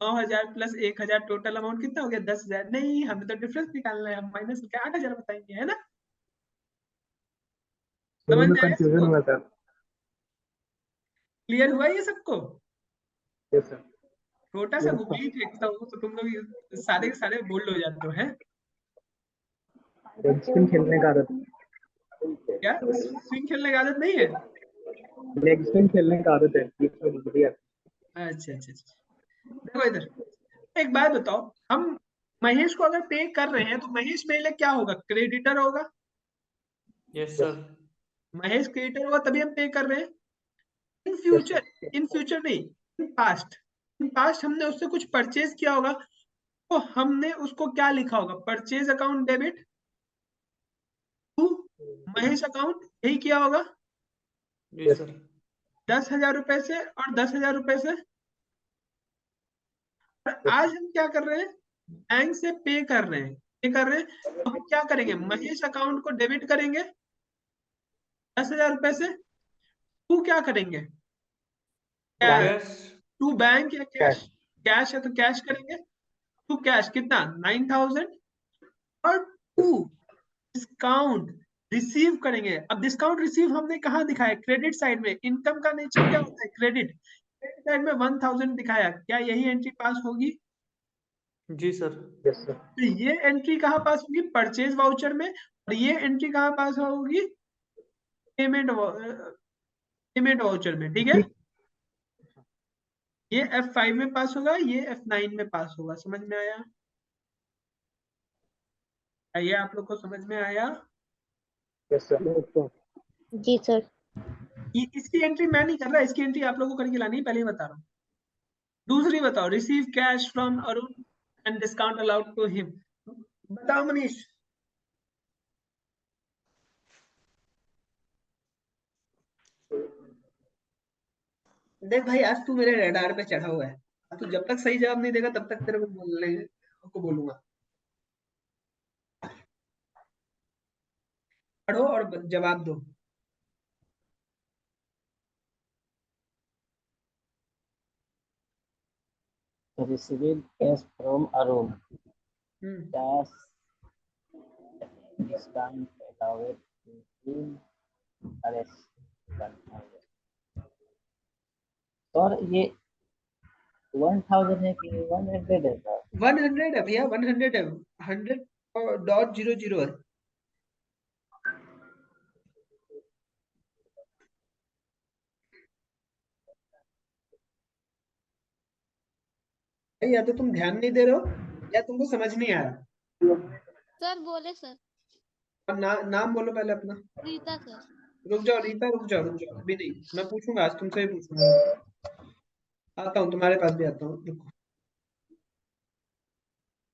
9,000 प्लस 1,000 टोटल अमाउंट कितना हो गया, 10,000। नहीं हमें तो डिफरेंस निकालना है, हम माइनस करके 8,000 बताएंगे, है ना। शुरू समझ में में आया कंफ्यूजन सबको, हुआ सर। क्लियर हुआ ये सबको। Yes sir. छोटा सा गूगली फेंकता हूँ तो तुम लोग सारे के सारे बोल्ड हो जाते हो, हैं। लेग स्पिन खेलने का आदत, क्या स्विंग खेलने की आदत नहीं है। लेग स्पिन खेलने का आदत है, ये तो बढ़िया। अच्छा अच्छा अच्छा, देखो इधर, एक बात बताओ, हम महेश को अगर पे कर रहे हैं तो महेश मेरे लिए क्या होगा, क्रेडिटर होगा। Yes sir. महेश क्रेडिटर होगा तभी हम पे कर रहे हैं। In yes future, sir. In future नहीं, इन पास्ट, इन पास्ट हमने उससे कुछ परचेज किया होगा, तो हमने उसको क्या लिखा होगा, purchase account debit to Mahesh account, यही किया होगा। जी सर। 10,000 रुपए से और 10,000 रुपए से। और आज हम क्या कर रहे हैं, बैंक से पे कर रहे हैं, पे कर रहे हैं, तो हम क्या करेंगे, महेश अकाउंट को डेबिट करेंगे 10,000 रुपए से। टू क्या करेंगे, कैश। टू बैंक या कैश, कैश। कैश है तो कैश करेंगे। टू कैश कितना, 9,000। और टू डिस्काउंट रिसीव करेंगे। अब डिस्काउंट रिसीव हमने कहाँ दिखाया, क्रेडिट साइड में। इनकम का नेचर क्या होता है, क्रेडिट। क्रेडिट साइड में 1,000 दिखाया, क्या यही एंट्री पास होगी। जी सर। Yes sir. तो ये एंट्री कहाँ पास होगी, परचेज वाउचर में। और ये एंट्री कहाँ पास होगी, पेमेंट, पेमेंट वाउचर में, ठीक है। ये F5 में पास होगा, ये F9 में पास होगा। समझ में आया, ये आप लोग को समझ में आया। Yes sir. जी सर। ये इसकी एंट्री मैं नहीं कर रहा, इसकी एंट्री आप लोगों को करके लानी है, पहले ही बता रहा हूँ। दूसरी बताओ, receive cash from Arun and discount allowed to him. बताओ मनीष। देख भाई, आज तू मेरे रडार पे चढ़ा हुआ है, तू जब तक सही जवाब नहीं देगा तब तक तेरे को बोलने को बोलूंगा। पढ़ो और जवाब दो। Received cash from Arun. Hmm, Cash discount allowed to him arrest 1,000. और ये 1,000 है कि 100 है सर? 100 है भैया, 100 है, 100.00 है। या तो तुम ध्यान नहीं दे रहे हो या तुमको समझ नहीं आ रहा। सर बोले सर। और नाम बोलो पहले अपना। रीता सर। रुक जाओ रीता, रुक जाओ, रुक जाओ, अभी नहीं, मैं पूछूंगा आज तुमसे ही पूछूंगा। आता हूँ, तुम्हारे पास भी आता हूँ, रुको।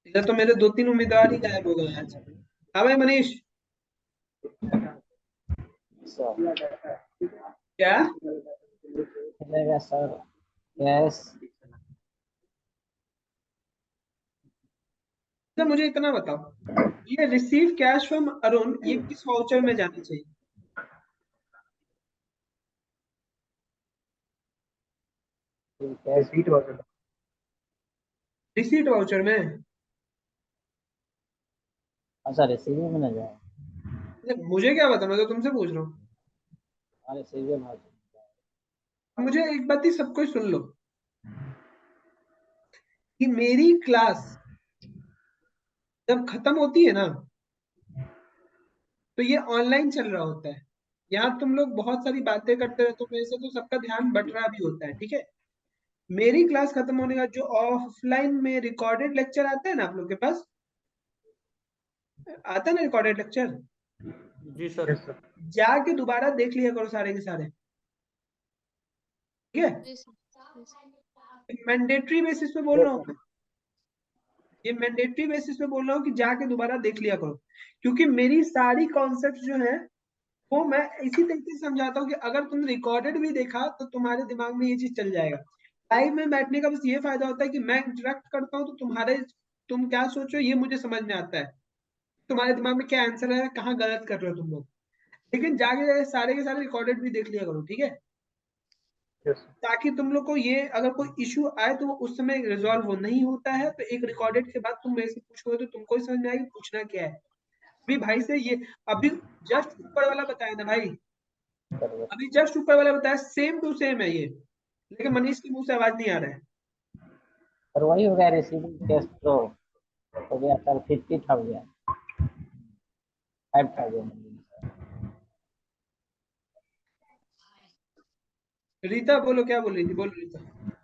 इधर तो मेरे 2-3 उम्मीदवार ही गायब हो गए आज। हाँ भाई मनीष। सर क्या, चलेगा सर। कैश तो मुझे इतना बताओ, ये रिसीव कैश फ्रॉम अरुण ये किस वाउचर में जाना चाहिए, रिसीट वगैरह। रिसीट वाउचर में। अच्छा रिसीविंग में ना जाए। मुझे क्या पता, मैं तो तुमसे पूछ रहा हूँ। अरे रिसीविंग में मुझे एक बात ही सबको सुन लो, कि मेरी क्लास जब खत्म होती है ना, तो ये ऑनलाइन चल रहा होता है। यहाँ तुम लोग बहुत सारी बातें करते रहते हो मेरे से, तो सबका ध्यान बट रहा भी होता है, ठीक है। मेरी क्लास खत्म होने का जो ऑफलाइन में रिकॉर्डेड लेक्चर आता है ना आप लोग के पास, आता है ना रिकॉर्डेड लेक्चर, जी सर। Yes sir. जाके दोबारा देख लिया करो सारे के सारे, ठीक है। जी सर। जी सर। मैंडेटरी बेसिस पे बोल रहा हूँ मैं, ये मैंडेटरी बेसिस पे बोल रहा हूँ कि जाके दोबारा देख लिया करो, क्योंकि मेरी सारी कॉन्सेप्ट जो है वो मैं इसी तरीके से समझाता हूँ कि अगर तुमने रिकॉर्डेड भी देखा तो तुम्हारे दिमाग में ये चीज चल जाएगा। लाइव में बैठने का बस ये फायदा होता है कि मैं इंटरेक्ट करता हूँ, तो तुम क्या सोचो ये मुझे समझ में आता है, तुम्हारे दिमाग में क्या आंसर है, कहाँ गलत कर रहे हो तुम लोग। लेकिन जाके सारे के सारे रिकॉर्डेड भी देख लिया करो, ठीक है, यस सर। ताकि तुम लोग को ये अगर कोई इश्यू आए तो वो उस समय रिजॉल्व वो नहीं होता है, तो एक रिकॉर्डेड के बाद तुम मेरे से पूछोगे तो तुमको ही समझ में आएगी पूछना क्या है। अभी भाई से ये, अभी जस्ट ऊपर वाला बताया ना भाई, अभी जस्ट ऊपर वाला बताया, सेम टू सेम है ये, लेकिन मनीष के मुंह से आवाज नहीं आ रहा है। और वही हो गया रिसीविंग कैश फ्लो हो गया सर 50,000 5,000। रीता बोलो, क्या बोल रही थी, बोलो Rita.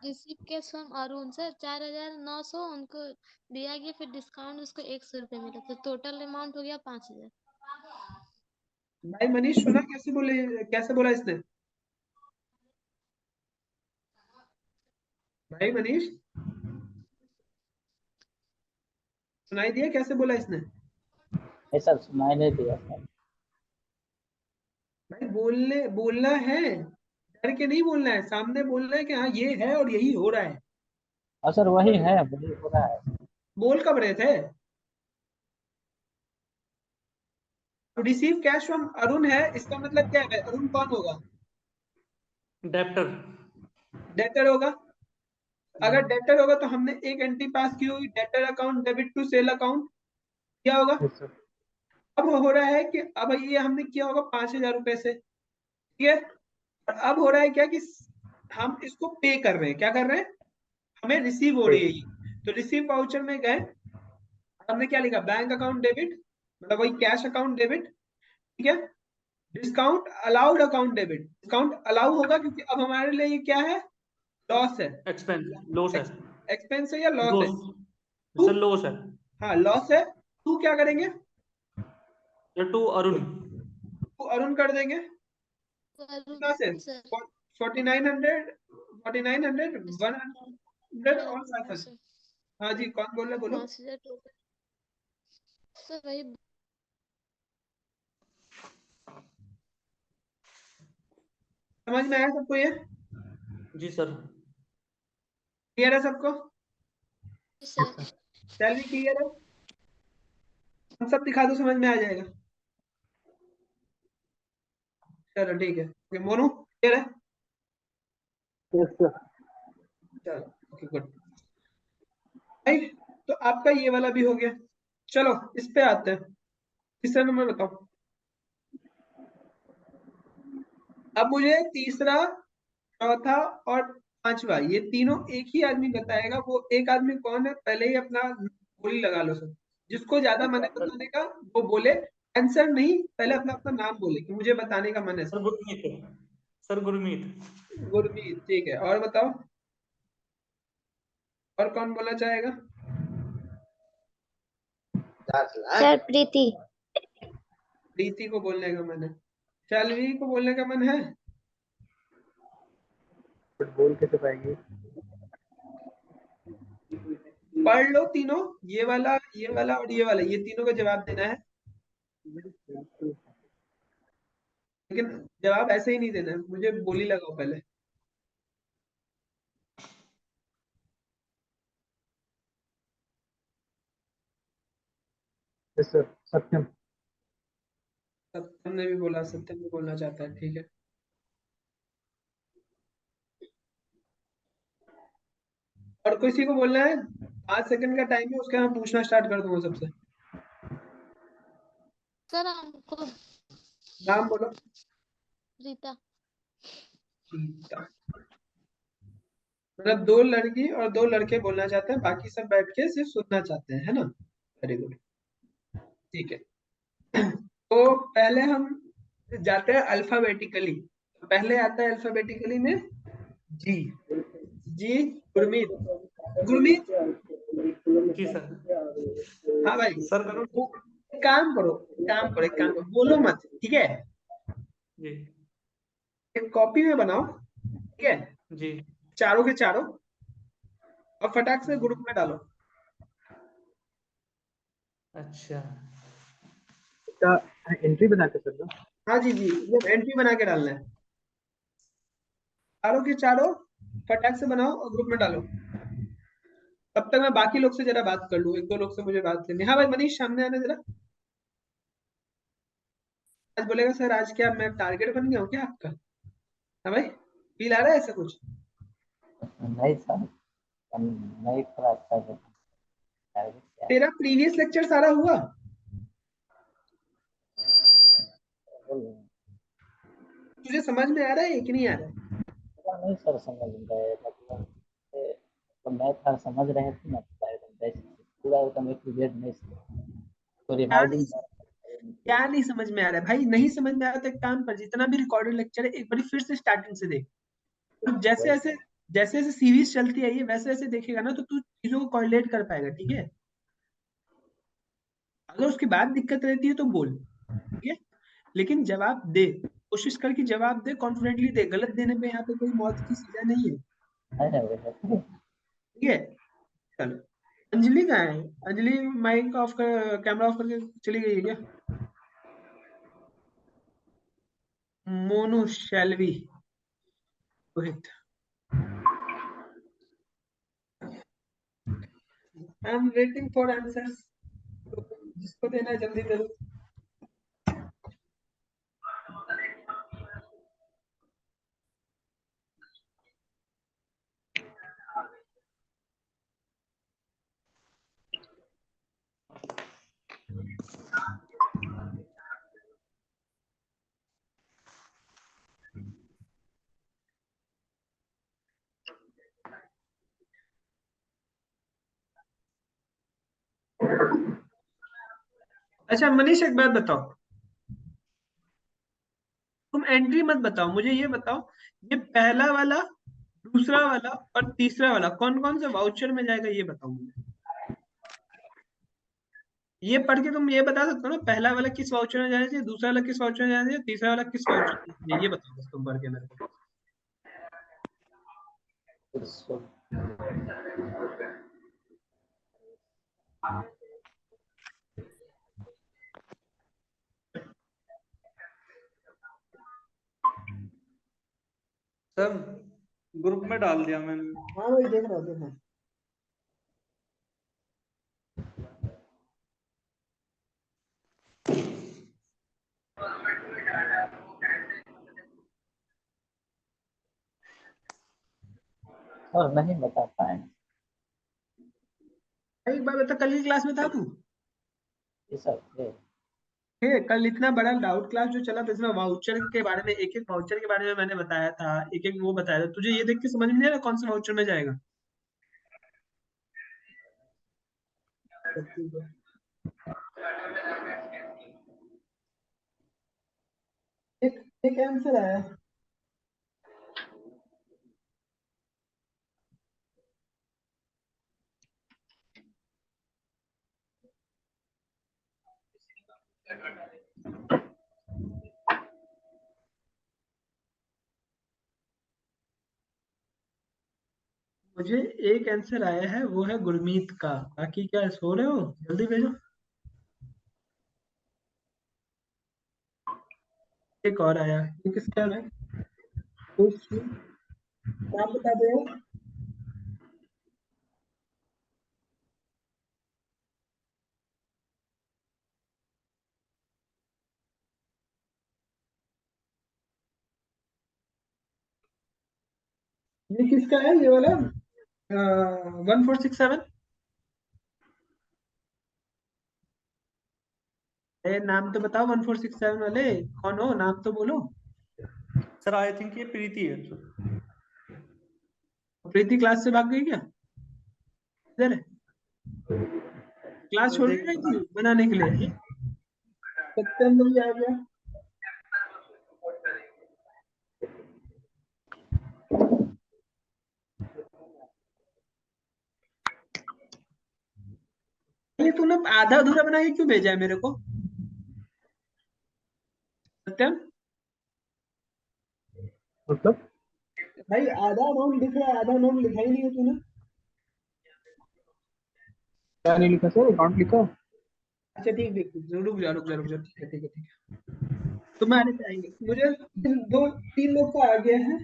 Receive cash from Arun sir 4,900 उनको दिया गया, फिर डिस्काउंट उसको 100 रुपये मिला, तो टोटल अमाउंट हो गया 5,000। भाई मनीष सुना कैसे बोला इसने? भाई मनीष सुनाई दिया कैसे बोला इसने? ऐसा सुनाई नहीं दिया सर। भाई बोलना है, डर के नहीं बोलना है, सामने बोलना है कि हाँ ये है और यही हो रहा है। और सर वही हो रहा है। बोल कब रहे थे? तो रिसीव कैश फ्रॉम अरुण है, इसका मतलब क्या है? अरुण कौन होगा? डेप्टर। डेटर होगा। अगर डेटर होगा तो हमने एक एंट्री पास की होगी, debtor account debit to sale account, क्या होगा? Yes sir. अब हो रहा है कि अब ये हमने किया होगा 5,000 रुपए से, ठीक है। और अब हो रहा है क्या कि हम इसको पे कर रहे हैं, क्या कर रहे हैं? हमें रिसीव हो रही है ये। तो रिसीव वाउचर में गए, हमने क्या लिखा? बैंक अकाउंट डेबिट, मतलब वही कैश अकाउंट डेबिट, ठीक है। Discount allowed account debit, discount allow होगा क्योंकि अब हमारे लिए ये क्या है? लॉस है, एक्सपेंस लॉस है। एक्सपेंस है या लॉस है? लॉस सर, लॉस है। हाँ लॉस है। तू क्या करेंगे? टू अरुण। तो अरुण कर देंगे। कितना से? अरुण सर 4900, 4900, 100 और 500। हाँ जी, कौन बोल रहे हैं? बोलो। 5,000 टोटल सर, वही समझ में आया सबको ये? जी सर। क्लियर है सबको? सर। सैलरी क्लियर है? हम सब दिखा दो, समझ में आ जाएगा। चलो ठीक है। ओके मोनू क्लियर है? Yes sir. चलो ओके गुड। भाई तो आपका ये वाला भी हो गया। चलो इस पे आते हैं। तीसरा नंबर बताओ। अब मुझे तीसरा, चौथा और पांचवा ये तीनों एक ही आदमी बताएगा। वो एक आदमी कौन है? पहले ही अपना गोली लगा लो सब। जिसको ज्यादा मन है बताने का वो बोले। आंसर नहीं, पहले अपना अपना नाम बोले कि मुझे बताने का मन है sir sir. Gurmeet. Sir Gurmeet. Gurmeet ठीक है। और बताओ, और कौन बोलना चाहेगा? सर प्रीति। प्रीति को बोलने का मन है। शालवी को बोलने का मन है? बट बोल कैसे पाएंगे? पढ़ लो तीनों, ये वाला और ये वाला, ये तीनों का जवाब देना है। लेकिन जवाब ऐसे ही नहीं देना है, मुझे बोली लगाओ पहले। Yes sir. सत्यम। सत्यम ने भी बोला, सत्यम भी बोलना चाहता है, ठीक है। और किसी को बोलना है? 5 सेकंड का टाइम है, उसके बाद पूछना स्टार्ट कर दूंगा सबसे। सर हमको नाम बोलो। रीता। गीता। मतलब 2 लड़की और 2 लड़के बोलना चाहते हैं, बाकी सब बैठ के सिर्फ सुनना चाहते हैं, है ना? वेरी गुड, ठीक है। तो पहले हम जाते हैं अल्फाबेटिकली। पहले आता है अल्फाबेटिकली में जी। जी गुरमीत। गुरमीत जी सर। हाँ भाई। सर करो। एक काम करो, एक काम करो, बोलो मत, ठीक है? जी। एक कॉपी में बनाओ, ठीक है? जी। चारों के चारों, और फटाक से ग्रुप में डालो। अच्छा। इसका एंट्री बना के सर ना? हाँ जी जी, ये एंट्री बना के डालना है। चारों के चारों फटाक से बनाओ और ग्रुप में डालो। तब तक मैं बाकी लोग से जरा बात कर लूँ, 1-2 लोग से मुझे बात करनी है। हाँ भाई मनीष सामने आना जरा। आज बोलेगा सर आज क्या मैं टारगेट बन गया हूँ क्या आपका? हाँ भाई, फील आ रहा है ऐसा कुछ? नहीं सर, नहीं थोड़ा अच्छा है। तेरा प्रीवियस लेक्चर सारा हुआ? तुझे समझ में आ रहा है कि नहीं आ रहा है? नहीं सर समझ रहे, मतलब तो मैं था समझ रहे थे ना, पूरा एकदम एक नहीं तो क्या रिवाइजिंग। क्या नहीं समझ में आ रहा है भाई? नहीं समझ में आ रहा तो एक काम कर, जितना भी रिकॉर्डेड लेक्चर है एक बार फिर से स्टार्टिंग से देख। तो जैसे जैसे जैसे जैसे सीरीज चलती है ये वैसे वैसे देखेगा ना तो तू चीजों को कोरिलेट कर पाएगा, ठीक है। अगर उसके बाद दिक्कत रहती है तो बोल, ठीक है। लेकिन जवाब दे, कोशिश कर कि जवाब दे, कॉन्फिडेंटली दे, गलत देने पे यहाँ पे कोई मौत की सजा नहीं है, है ना? ठीक है। चलो, अंजलि कहाँ है? अंजलि माइक ऑफ कर, कैमरा ऑफ करके चली गई है क्या? Monu, Shailvi, Rohit, I am waiting for answers. जिसको देना है जल्दी दे दो। अच्छा मनीष, एक बात बताओ, तुम एंट्री मत बताओ, मुझे ये बताओ, ये पहला वाला, दूसरा वाला और तीसरा वाला कौन कौन से वाउचर में जाएगा, ये बताओ मुझे। ये पढ़ के तुम ये बता सकते हो ना, पहला वाला किस वाउचर में जाना चाहिए, दूसरा वाला किस वाउचर में जाना चाहिए, तीसरा वाला किस वाउचर में जाना चाहिए, ये बताओ बस तुम पढ़ के मेरे को। सर ग्रुप में डाल दिया मैंने। हाँ वही देख रहा हूँ। और नहीं बता पाए एक बार बता, कल की क्लास में था तू? ये सब है। कल इतना बड़ा डाउट क्लास जो चला था, इसमें वाउचर के बारे में, एक एक वाउचर के बारे में मैंने बताया था, एक एक वो बताया था, तुझे ये देख के समझ में नहीं आ रहा कौन सा वाउचर में जाएगा? एक एक आंसर आया। मुझे एक आंसर आया है, वो है गुरमीत का। बाकी क्या सो रहे हो? जल्दी भेजो। एक और आया, ये किसका है? नाम बता दो यार। ये किसका है ये वाला? 1467। नाम तो बताओ 1467 वाले कौन हो, नाम तो बोलो। सर आई थिंक ये प्रीति है सर। प्रीति क्लास से भाग गई क्या? इधर है। क्लास छोड़ के गई थी बनाने के लिए? सत्येंद्र भी आ गया। ये तूने आधा अधूरा बना के क्यों भेजा है मेरे को? सत्यम, मतलब भाई आधा अमाउंट लिख रहा है, आधा अमाउंट लिखा ही नहीं है तूने। क्या नहीं लिखा सर, अकाउंट लिखा। अच्छा ठीक ठीक ठीक, रुक जा रुक जा रुक जा, ठीक है ठीक है ठीक है। तुम्हारे से आएंगे, मुझे दो तीन लोग का आ गया है,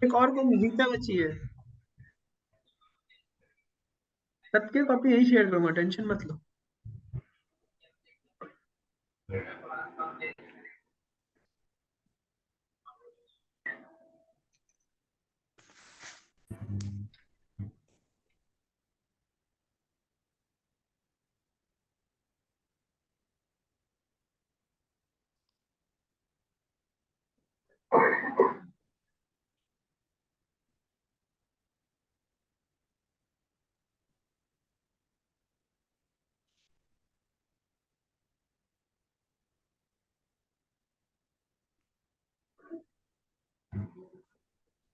एक और को गीता बची है। सबके कॉपी यही शेयर करूंगा, टेंशन मत लो।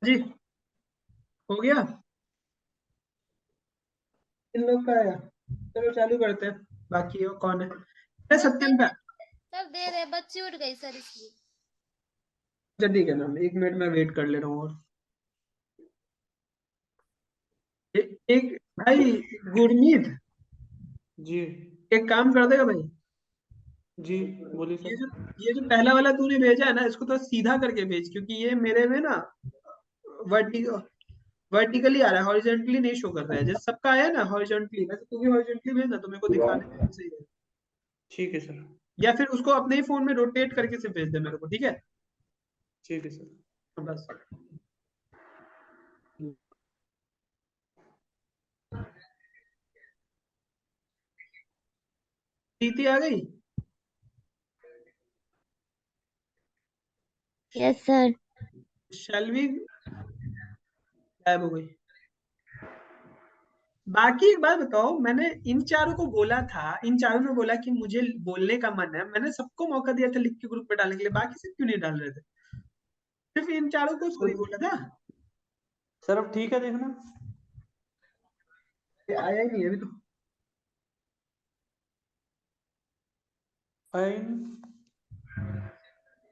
जी हो गया, इन लोग का आया। चलो चालू करते हैं। बाकी और कौन है? अरे सत्यम का। सर दे रहे, बच्ची उठ गई सर इसलिए। अच्छा ठीक है ना, 1 मिनट में वेट कर ले रहा हूँ। और एक भाई गुरमीत, जी एक काम कर देगा भाई। जी बोलिए ये जो सर। ये जो पहला वाला तूने भेजा है ना, इसको तो सीधा करके भेज, क्योंकि ये मेरे में ना वर्टि वर्टिकली आ रहा है, हॉरिजॉन्टली नहीं शो कर रहा है। जैसे सबका आया ना हॉरिजॉन्टली, वैसे तू भी हॉरिजॉन्टली भेजना, तो मेरे को दिखाने में भी सही है। ठीक है सर। या फिर उसको अपने ही फोन में रोटेट करके से भेज दे मेरे को, ठीक है? ठीक है सर। बस प्रीति आ गई? Yes sir. शैलवी गायब हो गई। बाकी एक बात बताओ, मैंने इन चारों को बोला था, इन चारों ने बोला कि मुझे बोलने का मन है, मैंने सबको मौका दिया था लिख के ग्रुप पे डालने के लिए, बाकी सब क्यों नहीं डाल रहे थे? सिर्फ इन चारों को थोड़ी बोला था। सर अब ठीक है देखना। ये आया ही नहीं अभी तो। आया ही नहीं,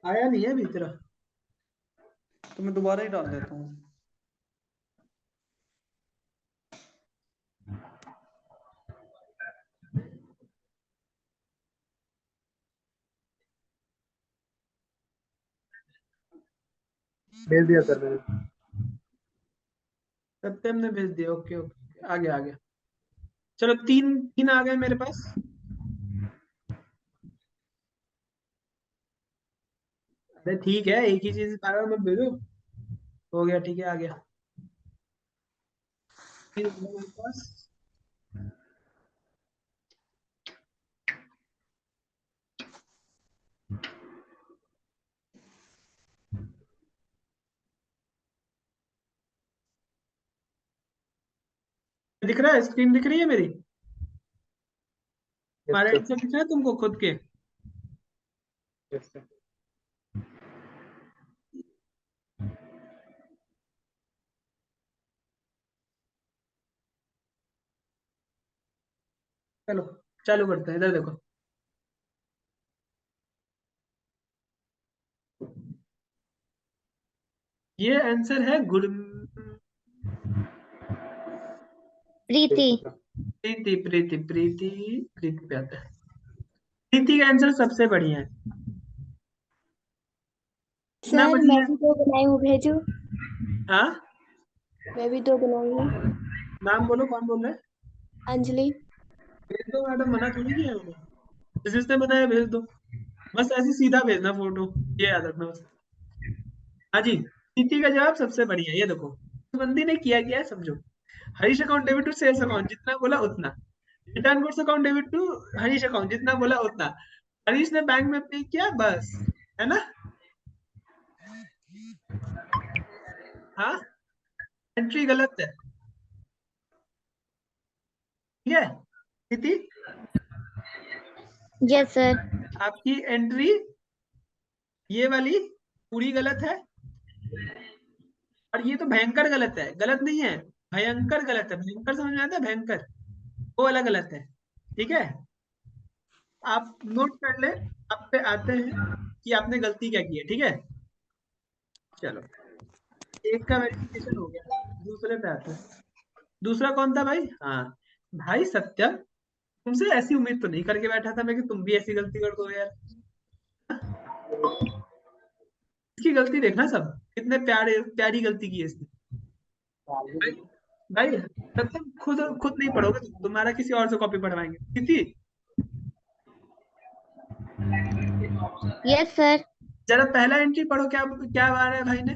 आया नहीं है अभी तेरा। तो मैं दोबारा ही डाल देता हूँ। भेज दिया सर मैंने। सत्यम ने भेज दिया। ओके ओके, आ गया आ गया। चलो तीन तीन आ गए मेरे पास। अरे ठीक है, एक ही चीज बार बार मत भेजो। हो गया, ठीक है, आ गया। तीन आ गए मेरे पास। दिख रहा है, स्क्रीन दिख रही है मेरी? हमारे आंसर दिख रहा है तुमको खुद के? Yes sir. चलो चालू करते हैं, इधर देखो। ये आंसर है प्रीति। प्रीति प्रीति प्रीति प्रीति पे आता है। प्रीति का आंसर सबसे बढ़िया है। कितना सर मैं बढ़िया है? भी 2 बनाई हूँ, भेजू? हाँ, मैं भी 2 बनाई हूँ। नाम बोलो, कौन बोल रहा है? अंजलि। भेज दो मैडम, मना थोड़ी किया है मैंने। जिसने बनाया भेज दो। बस ऐसे सीधा भेजना फोटो, ये याद रखना बस। हाँ जी, प्रीति का जवाब सबसे बढ़िया है। ये देखो, बंदी ने किया गया है, समझो। Harish account debit to sales account, जितना बोला उतना। Return goods account debit to Harish account, जितना बोला उतना। हरीश ने बैंक में पे किया, बस। है ना? हाँ, एंट्री गलत है। ठीक है प्रीति, यस सर। आपकी एंट्री ये वाली पूरी गलत है। और ये तो भयंकर गलत है, गलत नहीं है, भयंकर गलत है। भयंकर समझ में आता है? भयंकर वो वाला गलत है। ठीक है, आप नोट कर ले। आप पे आते हैं कि आपने गलती क्या की है। ठीक है, चलो एक का वेरिफिकेशन हो गया, दूसरे पे आते हैं। दूसरा कौन था भाई? हाँ, भाई सत्यम, तुमसे ऐसी उम्मीद तो नहीं करके बैठा था मैं कि तुम भी ऐसी गलती कर दो यार। इसकी गलती देखना, सब कितने प्यारे प्यारी गलती की है इसने। भाई भाई, सत्यम खुद खुद नहीं पढ़ोगे तुम, तुम्हारा किसी और से कॉपी पढ़वाएंगे। किसी यस सर। जरा पहला एंट्री पढ़ो, क्या क्या आ रहा है भाई ने?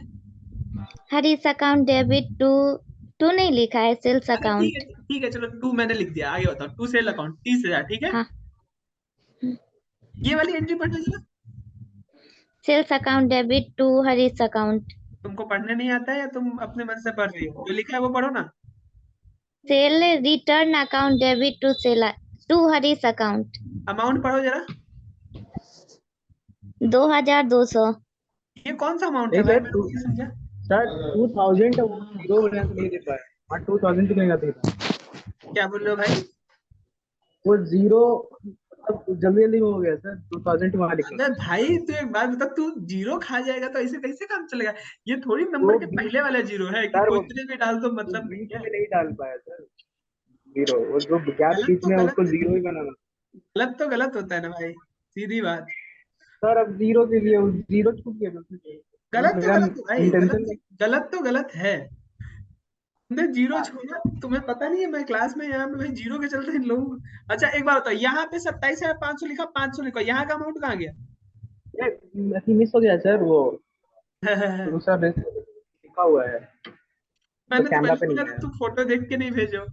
Harish account debit to, to नहीं लिखा है, सेल्स अच्छा अकाउंट। ठीक है, चलो टू मैंने लिख दिया, आगे बताओ। टू सेल अकाउंट 30,000, ठीक है। हाँ। ये वाली एंट्री पढ़ना जरा। Sales account debit to Harish account. तुमको पढ़ने नहीं आता है या तुम अपने मन से पढ़ रही हो? जो लिखा है वो पढ़ो ना। Sale return account debit to sale to Harish account. Amount पढ़ो जरा। 2200। ये कौन सा अमाउंट है नहीं भाई, सर, मैंने नहीं समझा। सर 2000 जीरो वजह से नहीं दे पाया, और 2000 कितने का था? क्या बोल रहे हो भाई? वो जीरो अब जल्दी जल्दी हो गया सर, 2000 वहां लिखा। अबे भाई तू एक बात बता, तू जीरो खा जाएगा तो ऐसे कैसे काम चलेगा? ये थोड़ी नंबर वो के बीच, पहले वाला जीरो है कि सर वो कोई भी डाल तो मतलब नहीं बीच है। में नहीं डाल पाया सर जीरो, वो जो गैप गलत बीच तो में है गलत उसको है, जीरो ही बनाना। गलत तो गलत होता है ना भाई, सीधी बात। सर अब जीरो के लिए वो जीरो छूट गया ना सर। वो गलत तो मेरा गलत है भाई, इंटेंशन गलत गलत तो गलत है। तुमने जीरो छोड़ा, तुम्हें पता नहीं है मैं क्लास में यहाँ पे भाई जीरो के चलते इन लोग। अच्छा एक बार बताओ, यहाँ पे 27,500 लिखा, 500 लिखा, यहाँ का अमाउंट कहाँ गया? ये मिस हो गया सर, वो दूसरा बेस लिखा हुआ है तो मैंने तो कैमरा पहले पे नहीं बोला था आया। तुम फोटो देख के नहीं भेजो।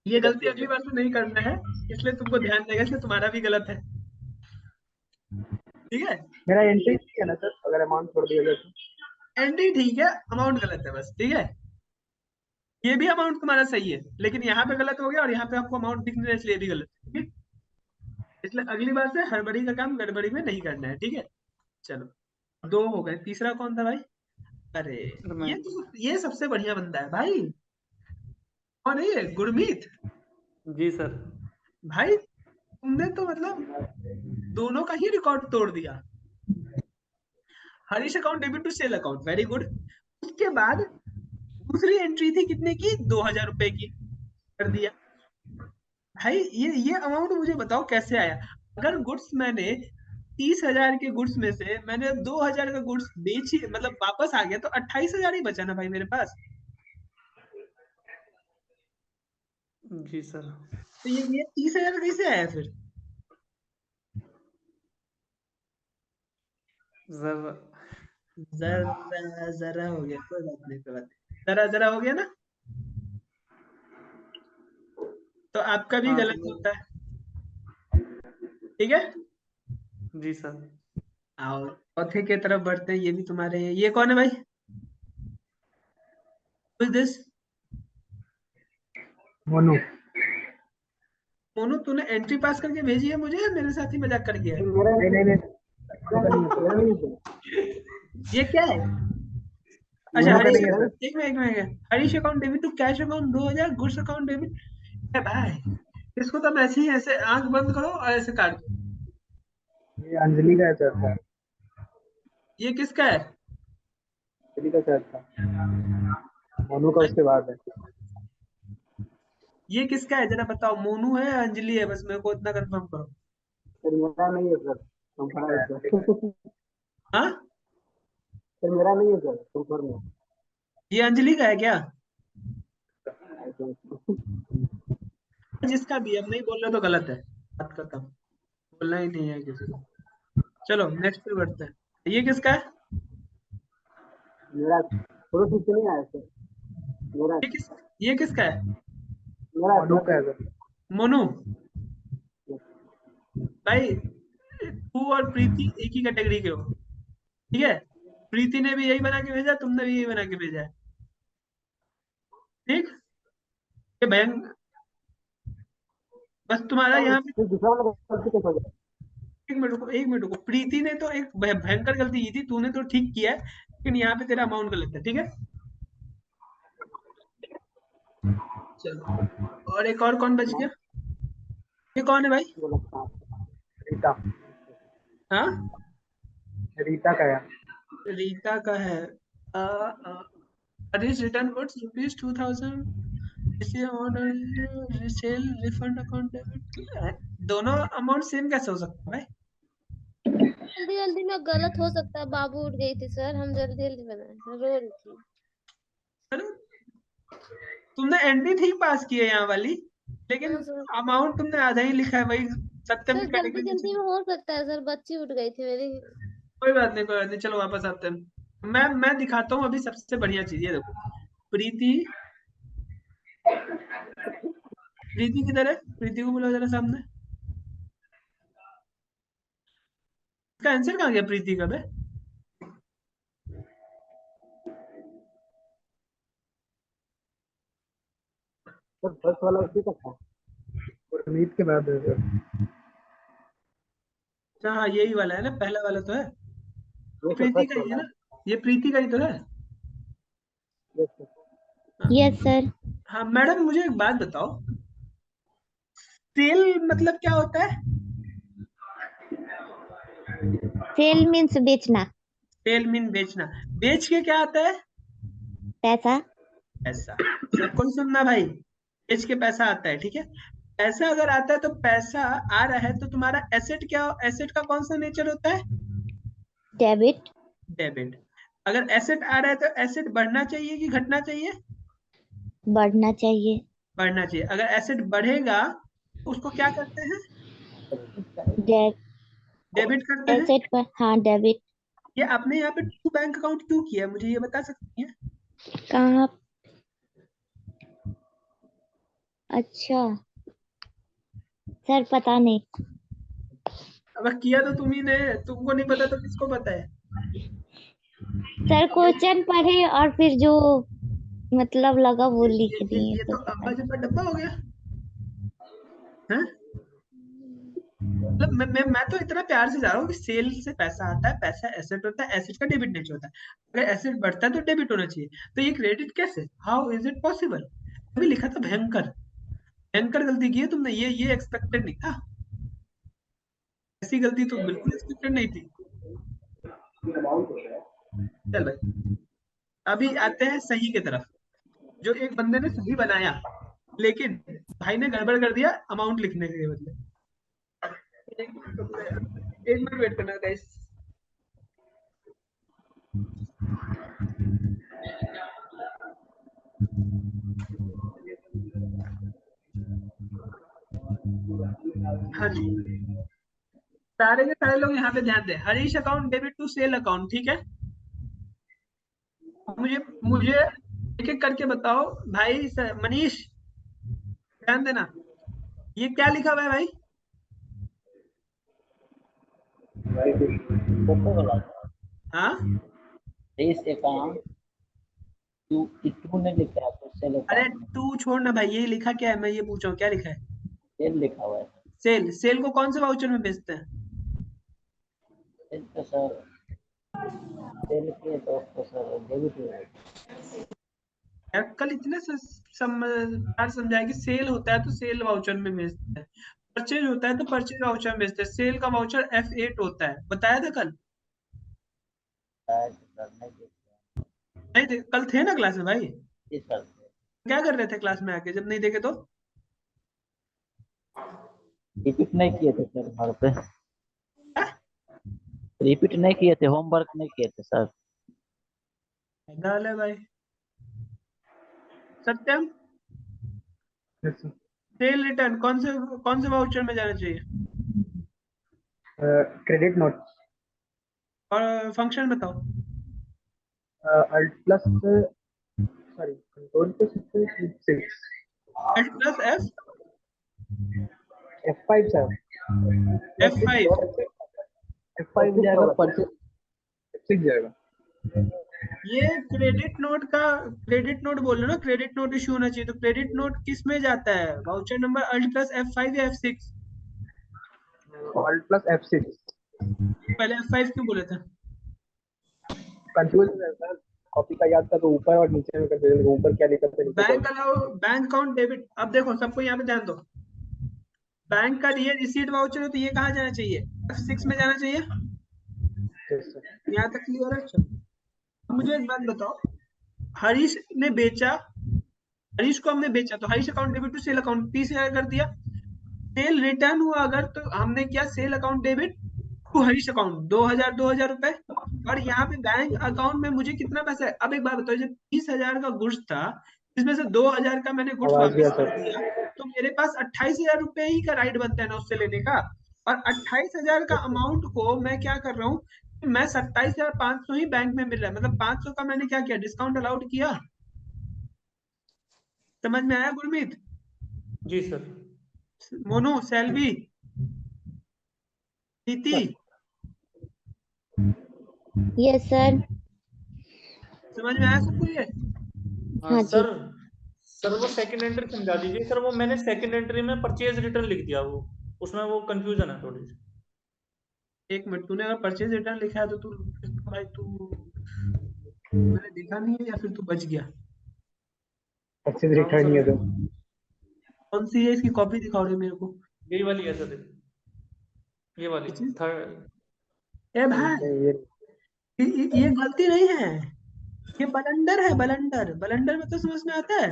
ये गलती अगली बार से नहीं करना है, इसलिए तुमको ध्यान देगा, इसलिए तुम्हारा भी गलत है, ठीक है? मेरा एंट्री ठीक है ना सर, अगर अमाउंट छोड़ दिया जाए तो? एंट्री ठीक है, अमाउंट गलत है बस, ठीक है? ये भी अमाउंट तुम्हारा सही है, लेकिन यहाँ पे गलत हो गया और यहाँ पे आपको अमाउंट दिख नहीं रहा, इसलिए भी गलत है, ठीक है? इसलिए अगली बार से हड़बड़ी का काम गड़बड़ी में नहीं करना है, ठीक है? चलो, दो हो गए, तीसरा कौन था भाई? अरे ये सबसे बढ़िया बंदा है भाई। कौन है ये? गुरमीत। जी सर। भाई तुमने तो मतलब दोनों का ही रिकॉर्ड तोड़ दिया। Harish account debit to sale account, very good. उसके बाद दूसरी एंट्री थी कितने की? 2,000 रुपए की, कर दिया। भाई ये अमाउंट मुझे बताओ कैसे आया? अगर गुड्स मैंने 30,000 के गुड्स में से मैंने 2,000 का गुड्स बेची, मतलब वापस आ गया, तो 28,000 ही बचा ना भाई मेरे पास। जी सर। तो ये 30,000 कैसे आया फिर? सर जरा जरा हो गया, कोई बात नहीं, कोई बात नहीं, जरा जरा हो गया ना, तो आपका भी हाँ गलत सर। होता है, ठीक है? जी सर। आओ चौथे के तरफ बढ़ते हैं, ये भी तुम्हारे हैं। ये कौन है भाई? Who is this? Monu. Monu, तूने एंट्री पास करके भेजी है मुझे या मेरे साथ ही मजाक कर गया है? नहीं नहीं नहीं, मोनू का नहीं है। ये क्या है? अच्छा मोनू का हरीश, नहीं है सर। एक minute, Harish account debit to cash account 2,000, goods account debit. भाई इसको तो ऐसे ही, ऐसे आंख बंद करो और ऐसे काट दो। ये अंजलि का है सर। ये किसका है? अंजलि का सर था, मोनू का उसके बाद है। ये किसका है जरा बताओ, मोनू है या अंजलि है? बस मेरे को इतना कंफर्म करो। सर मेरा नहीं है सर, तुम्हारा है सर। हाँ, सर मेरा नहीं है सर, तुम्हारा ये अंजलि का है क्या? जिसका भी, अब नहीं बोल रहे तो गलत है, बात खत्म, बोलना ही नहीं है किसी को। चलो नेक्स्ट पे बढ़ते हैं। ये किसका है? मेरा फोटो ठीक से नहीं आया सर। मेरा ये किसका है? मेरा मोनू का है सर। मोनू। भाई तू और प्रीति एक ही कैटेगरी के हो, ठीक है? प्रीति ने भी यही बना के भेजा, तुमने भी यही बना के भेजा है, ठीक? ये बहन, बस तुम्हारा यहाँ पे, दूसरा वाला गलती कैसे हो गया? एक मिनट रुको, एक मिनट रुको। प्रीति ने तो एक भयंकर गलती की थी, तूने तो ठीक किया है, लेकिन यहाँ पे तेरा अमाउंट गलत है, ठीक है? चलो, और एक और कौन बच गया? ये कौन है भाई? रीता। हाँ, रीता का है। रीता का है। Harish return goods rupees 2,000, sale refund account debit. दोनों अमाउंट सेम कैसे हो सकता है भाई? जल्दी जल्दी में गलत हो सकता है, बाबू उठ गई थी सर, हम जल्दी जल्दी बनाए थे, रो रही थी। अरे, तुमने एंट्री ठीक पास की है यहाँ वाली, लेकिन हाँ सर। अमाउंट तुमने आधा ही लिखा है भाई, सत्यम सर की जल्दी कैटेगरी जल्दी में। में हो सकता है सर, बच्ची उठ गई थी मेरी। कोई बात नहीं, कोई बात नहीं, चलो वापस आते हैं। मैं दिखाता हूँ अभी सबसे बढ़िया चीज, ये देखो। प्रीति, प्रीति किधर है? प्रीति को बुलाओ जरा सामने। इसका आंसर कहाँ गया प्रीति का बे? सर फर्स्ट वाला उसी का था, उम्मीद के बाद है सर। हाँ यही वाला है ना, पहला वाला तो है, वो प्रीति फर्स्ट का ही है वाला ना? ये प्रीति का ही तो है। Yes sir. हाँ मैडम, मुझे एक बात बताओ, सेल मतलब क्या होता है? सेल मीन्स बेचना। सेल मीन बेचना। बेच के क्या आता है? पैसा। पैसा। सबको सुनना भाई, बेच के पैसा आता है, ठीक है। पैसा अगर आता है तो पैसा आ रहा है तो तुम्हारा एसेट क्या, एसेट का कौन सा नेचर होता है? डेबिट। डेबिट। अगर एसेट आ रहा है तो एसेट बढ़ना चाहिए कि घटना चाहिए? बढ़ना चाहिए। बढ़ना चाहिए। अगर एसेट बढ़ेगा तो उसको क्या करते हैं? डेबिट करते हैं। एसेट पर, हाँ डेबिट। ये आपने यहाँ पे टू बैंक अकाउंट क्यों किया, मुझे ये बता सकती हैं? कहाँ? अच्छा सर पता नहीं। अब किया तो तुम ही ने, तुमको नहीं पता तो किसको पता है? सर क्वेश्चन पढ़े और फिर जो मतलब लगा वो लिख दिए ये तो तो पता अब्बा नहीं। जब्बा डब्बा हो गया है। मतलब मैं तो इतना प्यार से जा रहा हूँ कि सेल से पैसा आता है, पैसा एसेट होता है, एसेट का डेबिट नेचर होता है। अगर एसेट बढ़ता है तो डेबिट होना चाहिए, तो ये क्रेडिट कैसे, हाउ इज इट पॉसिबल? अभी लिखा था भयंकर, भयंकर गलती की है तुमने, ये एक्सपेक्टेड नहीं था। ऐसी गलती तो बिल्कुल एक्सपेक्टेड नहीं थी। चल भाई, अभी आते हैं सही की तरफ। जो एक बंदे ने सही बनाया लेकिन भाई ने गड़बड़ कर दिया अमाउंट लिखने के बदले। एक मिनट वेट करना गाइस। हाँ जी, सारे के सारे लोग यहाँ पे ध्यान दें। Harish account debit to sale account, ठीक है। मुझे मुझे एक एक करके बताओ भाई। मनीष ध्यान देना, ये क्या लिखा हुआ है भाई? हाँ दिस अकाउंट टू ने लिखा है तो सेल अरे अकाउंट तू छोड़ ना भाई, ये लिखा क्या है, मैं ये पूछ रहा हूँ क्या लिखा है? सेल लिखा हुआ है। सेल। सेल को कौन से वाउचर में बेचते हैं? सेल तो सर सेल किए तो उसको सर डेबिट हो जाएगा। यार कल इतने बार समझाया कि सेल होता है तो सेल वाउचर में बेचते हैं, परचेज होता है तो परचेज वाउचर में बेचते हैं। सेल का वाउचर F8 होता है, बताया था कल? शायद सर नहीं देखते। नहीं थे कल, थे ना क्लास में भाई? जी सर क्या कर रहे थे क्लास में आके जब नहीं देखे तो? रिपीट नहीं किए थे सर घर पे। रिपीट नहीं किए थे, होमवर्क नहीं किए थे सर। डाल है भाई। सत्यम, सेल रिटर्न कौन से वाउचर में जाना चाहिए? Credit note. और फंक्शन बताओ। Alt plus sorry control plus 6 Alt plus F5 sir. F5। F5 जाएगा, परचेज F6 जाएगा। ये क्रेडिट नोट बोल रहे हो ना, क्रेडिट नोट इश्यू होना चाहिए, तो क्रेडिट नोट किस में जाता है? Voucher number alt plus F5 या F6? Alt plus F6। पहले F5 क्यों बोले थे? कंफ्यूज है सर, कॉपी का याद था तो ऊपर और नीचे में कर देते, ऊपर क्या लिखा था नीचे bank allow, bank account debit. अब देखो सबको यहाँ पे ध्यान दो, बैंक का ये रिसीट वाउचर है तो ये कहाँ जाना चाहिए? F6 में जाना चाहिए। यहाँ तक क्लियर है? चलो अब मुझे एक बात बताओ, हरीश ने बेचा, हरीश को हमने बेचा तो Harish account debit to sale account 30,000 कर दिया। सेल रिटर्न हुआ अगर तो हमने क्या, sale account debit to Harish account 2,000 रुपए। और यहाँ पे बैंक अकाउंट में मुझे कितना पैसा है? अब एक बात बताओ, जब 30,000 का गुड्स था इसमें से 2,000 का मैंने गुड्स वापस कर दिया तो मेरे पास 28,000 रुपए ही का राइट बनता है ना उससे लेने का। और 28,000 का अमाउंट को मैं क्या कर रहा हूँ, मैं 27,500 ही बैंक में मिल रहा है, मतलब 500 का मैंने क्या किया, डिस्काउंट अलाउड किया। समझ में आया गुरमीत? जी सर। मोनू, सेल्वी, प्रीति, यस सर। समझ में आया सबको ये? हाँ जी। सर सर वो सेकंड एंट्री समझा दीजिए सर। वो मैंने सेकंड एंट्री में परचेज रिटर्न लिख दिया, वो उसमें वो कंफ्यूजन है थोड़ी सी। एक मिनट, तूने अगर परचेज रिटर्न लिखा है तो तू भाई तू मैंने देखा नहीं है या फिर तू बच गया? परचेज रिटर्न नहीं है तो कौन सी है इसकी कॉपी दिखाओ रे मेरे को। यही वाली है सर, ये वाली किस चीज? थर्ड। ए भाई, ये गलती नहीं है, ये बलंडर है, बलंडर। बलंडर में तो समझ में आता है।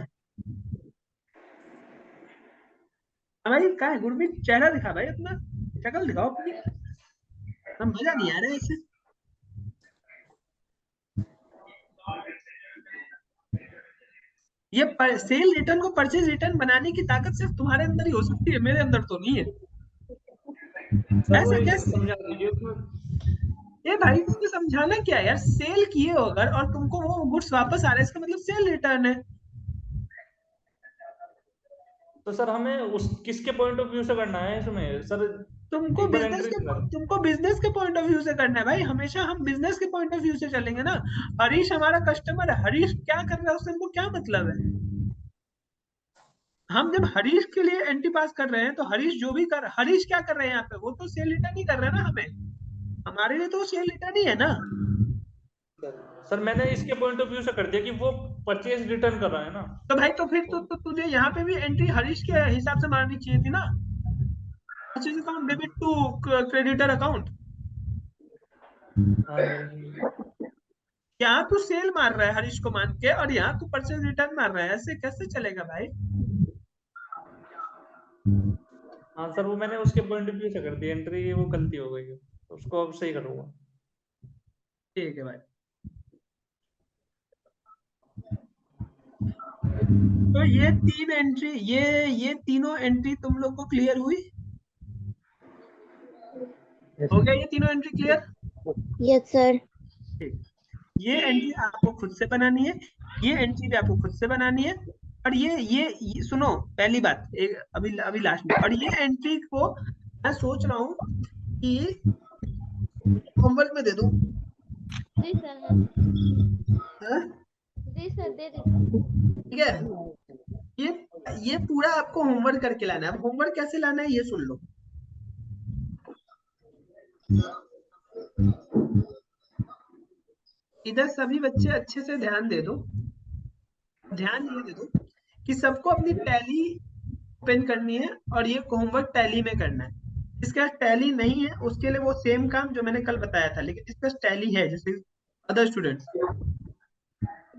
हाँ भाई, कहाँ है गुरमीत? चेहरा दिखा भाई अपना, शक्ल दिखाओ अपनी। हम मजा नहीं आ रहा है इससे। ये सेल रिटर्न को परचेज रिटर्न बनाने की ताकत सिर्फ तुम्हारे अंदर ही हो सकती है, मेरे अंदर तो नहीं है। सर ऐसे वही कैसे? समझा दीजिए उसमें। ये भाई इसमें समझाना क्या है यार? सेल किए हो अगर और तुमको वो गुड्स वापस आ रहा है, इसका मतलब सेल रिटर्न है। तो सर हमें उस किसके पॉइंट ऑफ व्यू से करना है इसमें सर? तुमको एक बार बिजनेस एंट्री के कर। तुमको बिजनेस के पॉइंट ऑफ व्यू से करना है भाई। हमेशा हम बिजनेस के पॉइंट ऑफ व्यू से चलेंगे ना। हरीश हमारा कस्टमर है, हरीश क्या कर रहा है उससे हमको क्या मतलब है? हम जब हरीश के लिए एंटी पास कर रहे हैं तो हरीश जो भी कर, हरीश क्या कर रहे हैं यहाँ पे? वो तो सेल रिटर्न ही कर रहे हैं ना हमें। हमारे लिए तो सेल रिटर्न ही है ना। सर मैंने इसके पॉइंट ऑफ व्यू से कर दिया कि वो परचेज रिटर्न कर रहा है ना। तो भाई तो फिर तो तुझे यहाँ पे भी एंट्री हरीश के हिसाब से मारनी चाहिए थी ना। Purchase account debit to creditor account. यहाँ तू सेल मार रहा है हरीश को मान के, और यहाँ तू परचेज रिटर्न मार रहा है। ऐसे कैसे चलेगा भाई? हाँ सर, वो मैंने उसके पॉइंट ऑफ व्यू से कर दी एंट्री, वो गलती हो गई है, तो उसको अब सही करूंगा। ठीक है भाई। तो ये तीन एंट्री, ये तीनों एंट्री तुम लोग को क्लियर हुई? हो गया ये तीनों एंट्री क्लियर? Yes sir. ठीक। ये एंट्री आपको खुद से बनानी है, ये एंट्री भी आपको खुद से बनानी है। और ये सुनो, पहली बात अभी अभी लास्ट में, और ये एंट्री को मैं सोच रहा हूँ कि होमवर्क में दे दूं। जी सर है। हाँ? जी सर दे दीजिए। ठीक है। ये पूरा आपको होमवर्क करके लाना है। अब होमवर्क कैसे लाना है ये सुन लो। इधर सभी बच्चे अच्छे से ध्यान दे दो। ध्यान ये दे दो कि सबको अपनी टैली ओपन करनी है और ये होमवर्क टैली में करना है। जिसका टैली नहीं है उसके लिए वो सेम काम जो मैंने कल बताया था, लेकिन जिसका टैली है जैसे अदर स्टूडेंट्स,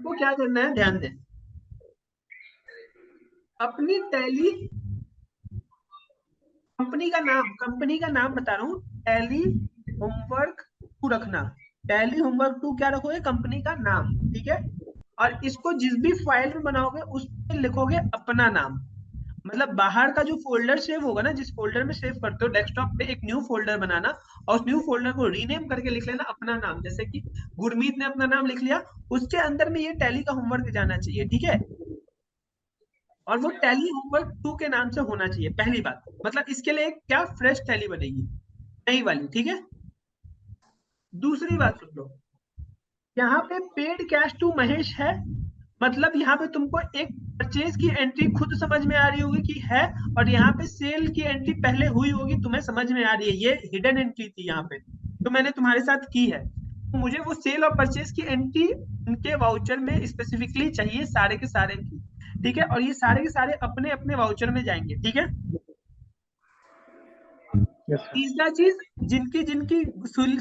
वो क्या करना है ध्यान दें। अपनी टैली, कंपनी का नाम बता रहा हूँ, टैली होमवर्क 2 रखना। टैली होमवर्क 2 क्या रखोगे? कंपनी का नाम, ठीक है। और इसको जिस भी फाइल में बनाओगे उस पे लिखोगे अपना नाम। मतलब बाहर का जो फोल्डर सेव होगा ना, जिस फोल्डर में सेव करते हो डेस्कटॉप पे, एक न्यू फोल्डर बनाना और उस न्यू फोल्डर को रीनेम करके लिख लेना अपना नाम। जैसे कि गुरमीत ने अपना नाम लिख लिया, उसके अंदर में ये टैली का होमवर्क जाना चाहिए, ठीक है। और वो टैली होमवर्क 2 के नाम से होना चाहिए, पहली बात। मतलब इसके लिए एक क्या फ्रेश टैली बनेगी, नई वाली, ठीक है। दूसरी बात सुन लो, यहाँ पे पेड कैश टू महेश है, मतलब यहाँ पे तुमको एक परचेज की एंट्री खुद समझ में आ रही होगी कि है, और यहाँ पे सेल की एंट्री पहले हुई होगी, तुम्हें समझ में आ रही है। ये हिडन एंट्री थी यहाँ पे, तो मैंने तुम्हारे साथ की है। तो मुझे वो सेल और परचेज की एंट्री उनके वाउचर में स्पेसिफिकली चाहिए, सारे के सारे की, ठीक है। और ये सारे के सारे अपने अपने वाउचर में जाएंगे, ठीक है। तीसरा चीज, जिनकी जिनकी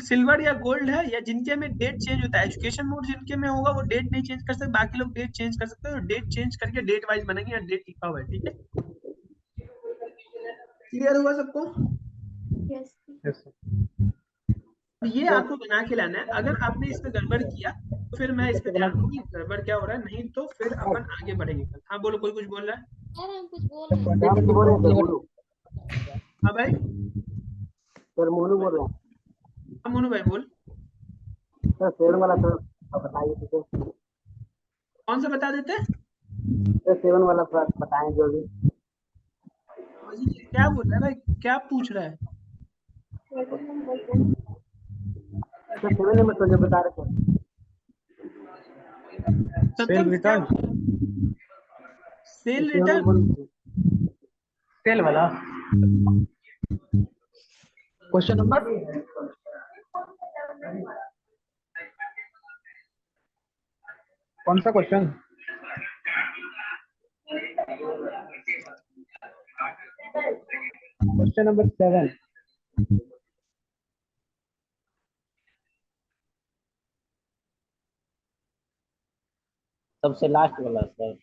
सिल्वर या गोल्ड है, या जिनके में डेट चेंज होता है, एजुकेशन मोड जिनके में होगा वो डेट नहीं चेंज कर सकते, बाकी लोग डेट चेंज कर सकते हैं। तो डेट चेंज करके डेट वाइज बनेंगे, या डेट लिखा हुआ है, ठीक है। क्लियर हुआ सबको? यस। तो ये आपको बना के लाना है। अगर आपने इसमें गड़बड़ किया तो फिर मैं इस पे ध्यान दूंगी गड़बड़ क्या हो रहा है, नहीं तो फिर अपन आगे बढ़ेंगे। हाँ बोलो, कोई कुछ बोल रहा है? सर हम कुछ बोल रहे हैं। हाँ भाई, सर मोनू बोल रहा हूँ हाँ मोनू भाई बोल। सर। सेवन वाला सर बताइए तो। कौन सा बता देते हैं? सर सेवन वाला सर बताएं जो भी। क्या बोल रहा है भाई, क्या पूछ रहा है? सर सेवन नंबर तो जो बता रहे थे। Sale return, sale return sale वाला क्वेश्चन नंबर कौन सा क्वेश्चन? Question number 7। सबसे लास्ट वाला सर।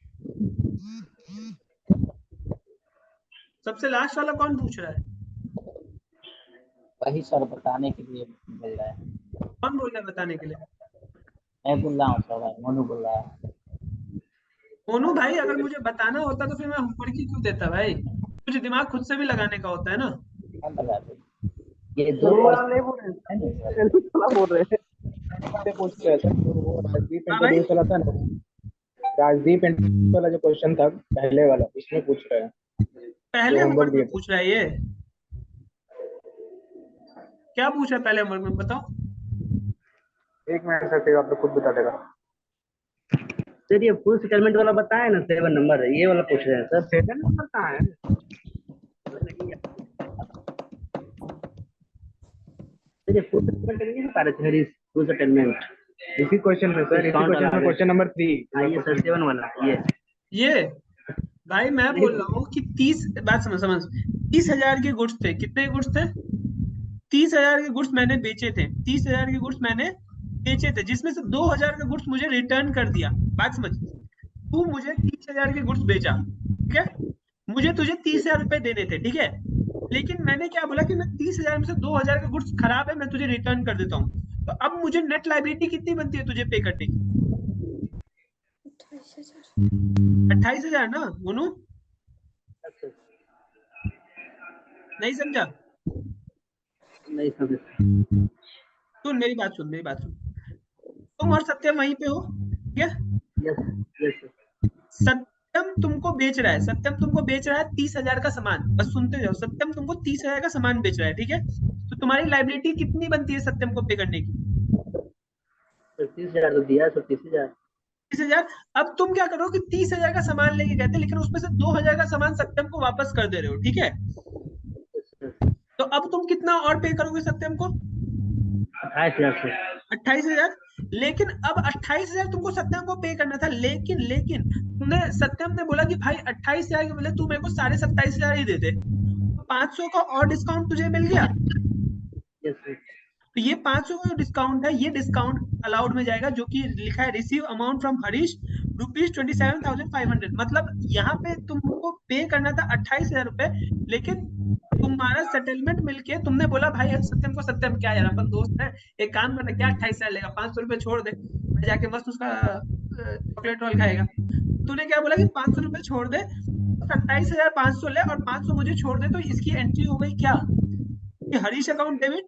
सबसे लास्ट वाला कौन पूछ रहा है? वही सर बताने के लिए बोल रहा है। कौन बोल रहा है बताने के लिए? मैं बोल रहा हूँ सर, मोनू बोल रहा है। मोनू भाई, अगर मुझे बताना होता तो फिर मैं होमवर्क ही क्यों देता भाई? कुछ दिमाग खुद से भी लगाने का होता है ना। क्या लगा दे? ये दो वो वाला पर्सन नहीं बोल रहे है ना सर? हैं, बोल रहे हैं से पूछ रहे हैं सर। वो राजदीप हाँ भाई, इंट्रोड्यूस वाला था ना, राजदीप इंट्रोड्यूस वाला जो क्वेश्चन था पहले वाला, उसमें पूछ रहे हैं पहले जो होमवर्क होमवर्क दिए में थे। पूछ रहा है ये? क्या पूछ रहा है पहले होमवर्क में, बताओ। 1 मिनट सर, आप तो खुद बता देगा। सर ये फुल सेटलमेंट वाला बताया ना, 7 नंबर, ये वाला पूछ रहे हैं सर। 7 नंबर कहाँ है? सर ये फुल सेटलमेंट नहीं बता रहे थे हरीश, फुल सेटलमेंट इसी क्वेश्चन में सर, इसी डिस्काउंट क्वेश्चन वाला में, क्वेश्चन नंबर 3। हाँ ये सर 7 वाला ये भाई मैं बोल रहा हूँ कि 30 बात समझ 30,000 के गुड्स थे। कितने गुड्स थे? 30,000 के गुड्स मैंने बेचे थे। 30,000 के गुड्स मैंने बेचे थे, जिसमें से 2,000 का गुड्स मुझे रिटर्न कर दिया। बात समझ, तू मुझे 30,000 के गुड्स बेचा, ठीक है? मुझे तुझे 30,000 रुपए देने थे, ठीक है? लेकिन मैंने क्या बोला कि मैं 30,000 में से 2,000 का गुड्स खराब है, मैं तुझे रिटर्न कर देता हूँ। तो अब मुझे नेट लाइबिलिटी कितनी बनती है तुझे पे करने की? 28,000 ना मोनू? नहीं समझा? नहीं समझ। सुन मेरी बात सुन, मेरी बात सुन। तुम और सत्यम वहीं पे हो, ठीक है? यस यस सत्यम तुमको बेच रहा है, सत्यम तुमको बेच रहा है 30,000 का सामान। बस सुनते जाओ, सत्यम तुमको 30,000 का सामान बेच रहा है, ठीक है? तो तुम्हारी लाइबिलिटी कितनी बनती है सत्यम को पे करने की? सर 30,000 तो दिया है सर, 30,000। 30,000। अब तुम क्या करो कि 30,000 का सामान लेके गए थे, लेकिन उसमें से 2,000 का सामान सत्यम को वापस कर दे रहे हो, ठीक है? तो अब तुम कितना और पे करोगे सत्यम को? 28,000 से। 28,000। लेकिन अब 28,000 तुमको सत्यम को पे करना था, लेकिन लेकिन तुमने, सत्यम ने बोला कि भाई 28,000 के बदले तू मेरे को 27,500 ही दे दे। तो 500 का और डिस्काउंट तुझे मिल गया। Yes sir. तो ये 500 का जो डिस्काउंट है, ये डिस्काउंट अलाउड में जाएगा, जो कि लिखा है रिसीव अमाउंट फ्रॉम हरीश ₹27,500। मतलब यहाँ पे तुमको पे करना था 28,000 रुपए, लेकिन तुम्हारा सेटलमेंट मिलके तुमने बोला भाई सत्यम को, सत्यम क्या यार अपन दोस्त है, एक काम करना, क्या 28,000 लेगा, 500 रुपए छोड़ दे, मैं जाके मस्त उसका चॉकलेट रोल खाएगा। तूने क्या बोला कि 500 रुपए छोड़ दे, 27,500 ले और 500 मुझे छोड़ दे। तो इसकी एंट्री हो गई क्या कि Harish account debit,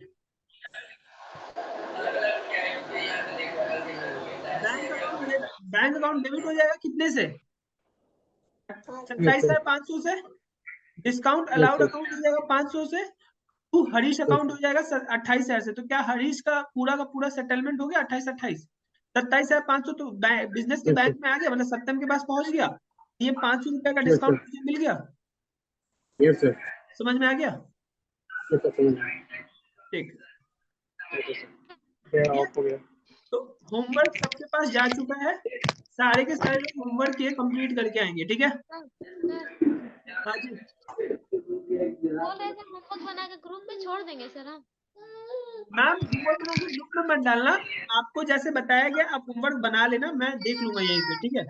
bank account debit हो जाएगा कितने से? 27,500 से। डिस्काउंट अलाउड अकाउंट हो जाएगा 500 से। तू हरीश अकाउंट हो जाएगा 28,000 से। तो क्या हरीश का पूरा सेटलमेंट हो गया? 28 27,500 तो बिजनेस के बैंक में आ गया, मतलब सत्यम के पास पहुंच गया। ये 500 रुपए का डिस्काउंट मुझे मिल गया। Yes sir. समझ में आ गया? Yes sir. ठीक। ऑफ हो गया। तो होमवर्क सबके पास जा चुका है, सारे के सारे लोग होमवर्क ये कंप्लीट करके आएंगे, ठीक है? हाँ जी। बोल रहे थे होमवर्क बना के ग्रुप में छोड़ देंगे सर हम। मैम होमवर्क बना के ग्रुप में मत डालना, आपको जैसे बताया गया आप होमवर्क बना लेना, मैं देख लूंगा यहीं पे, ठीक है?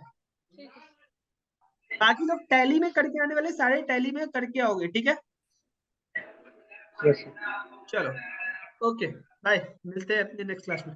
बाकी लोग टैली में करके आने वाले सारे टैली में करके आओगे, ठीक है? यस। चलो ओके बाय, मिलते हैं अपने नेक्स्ट क्लास में।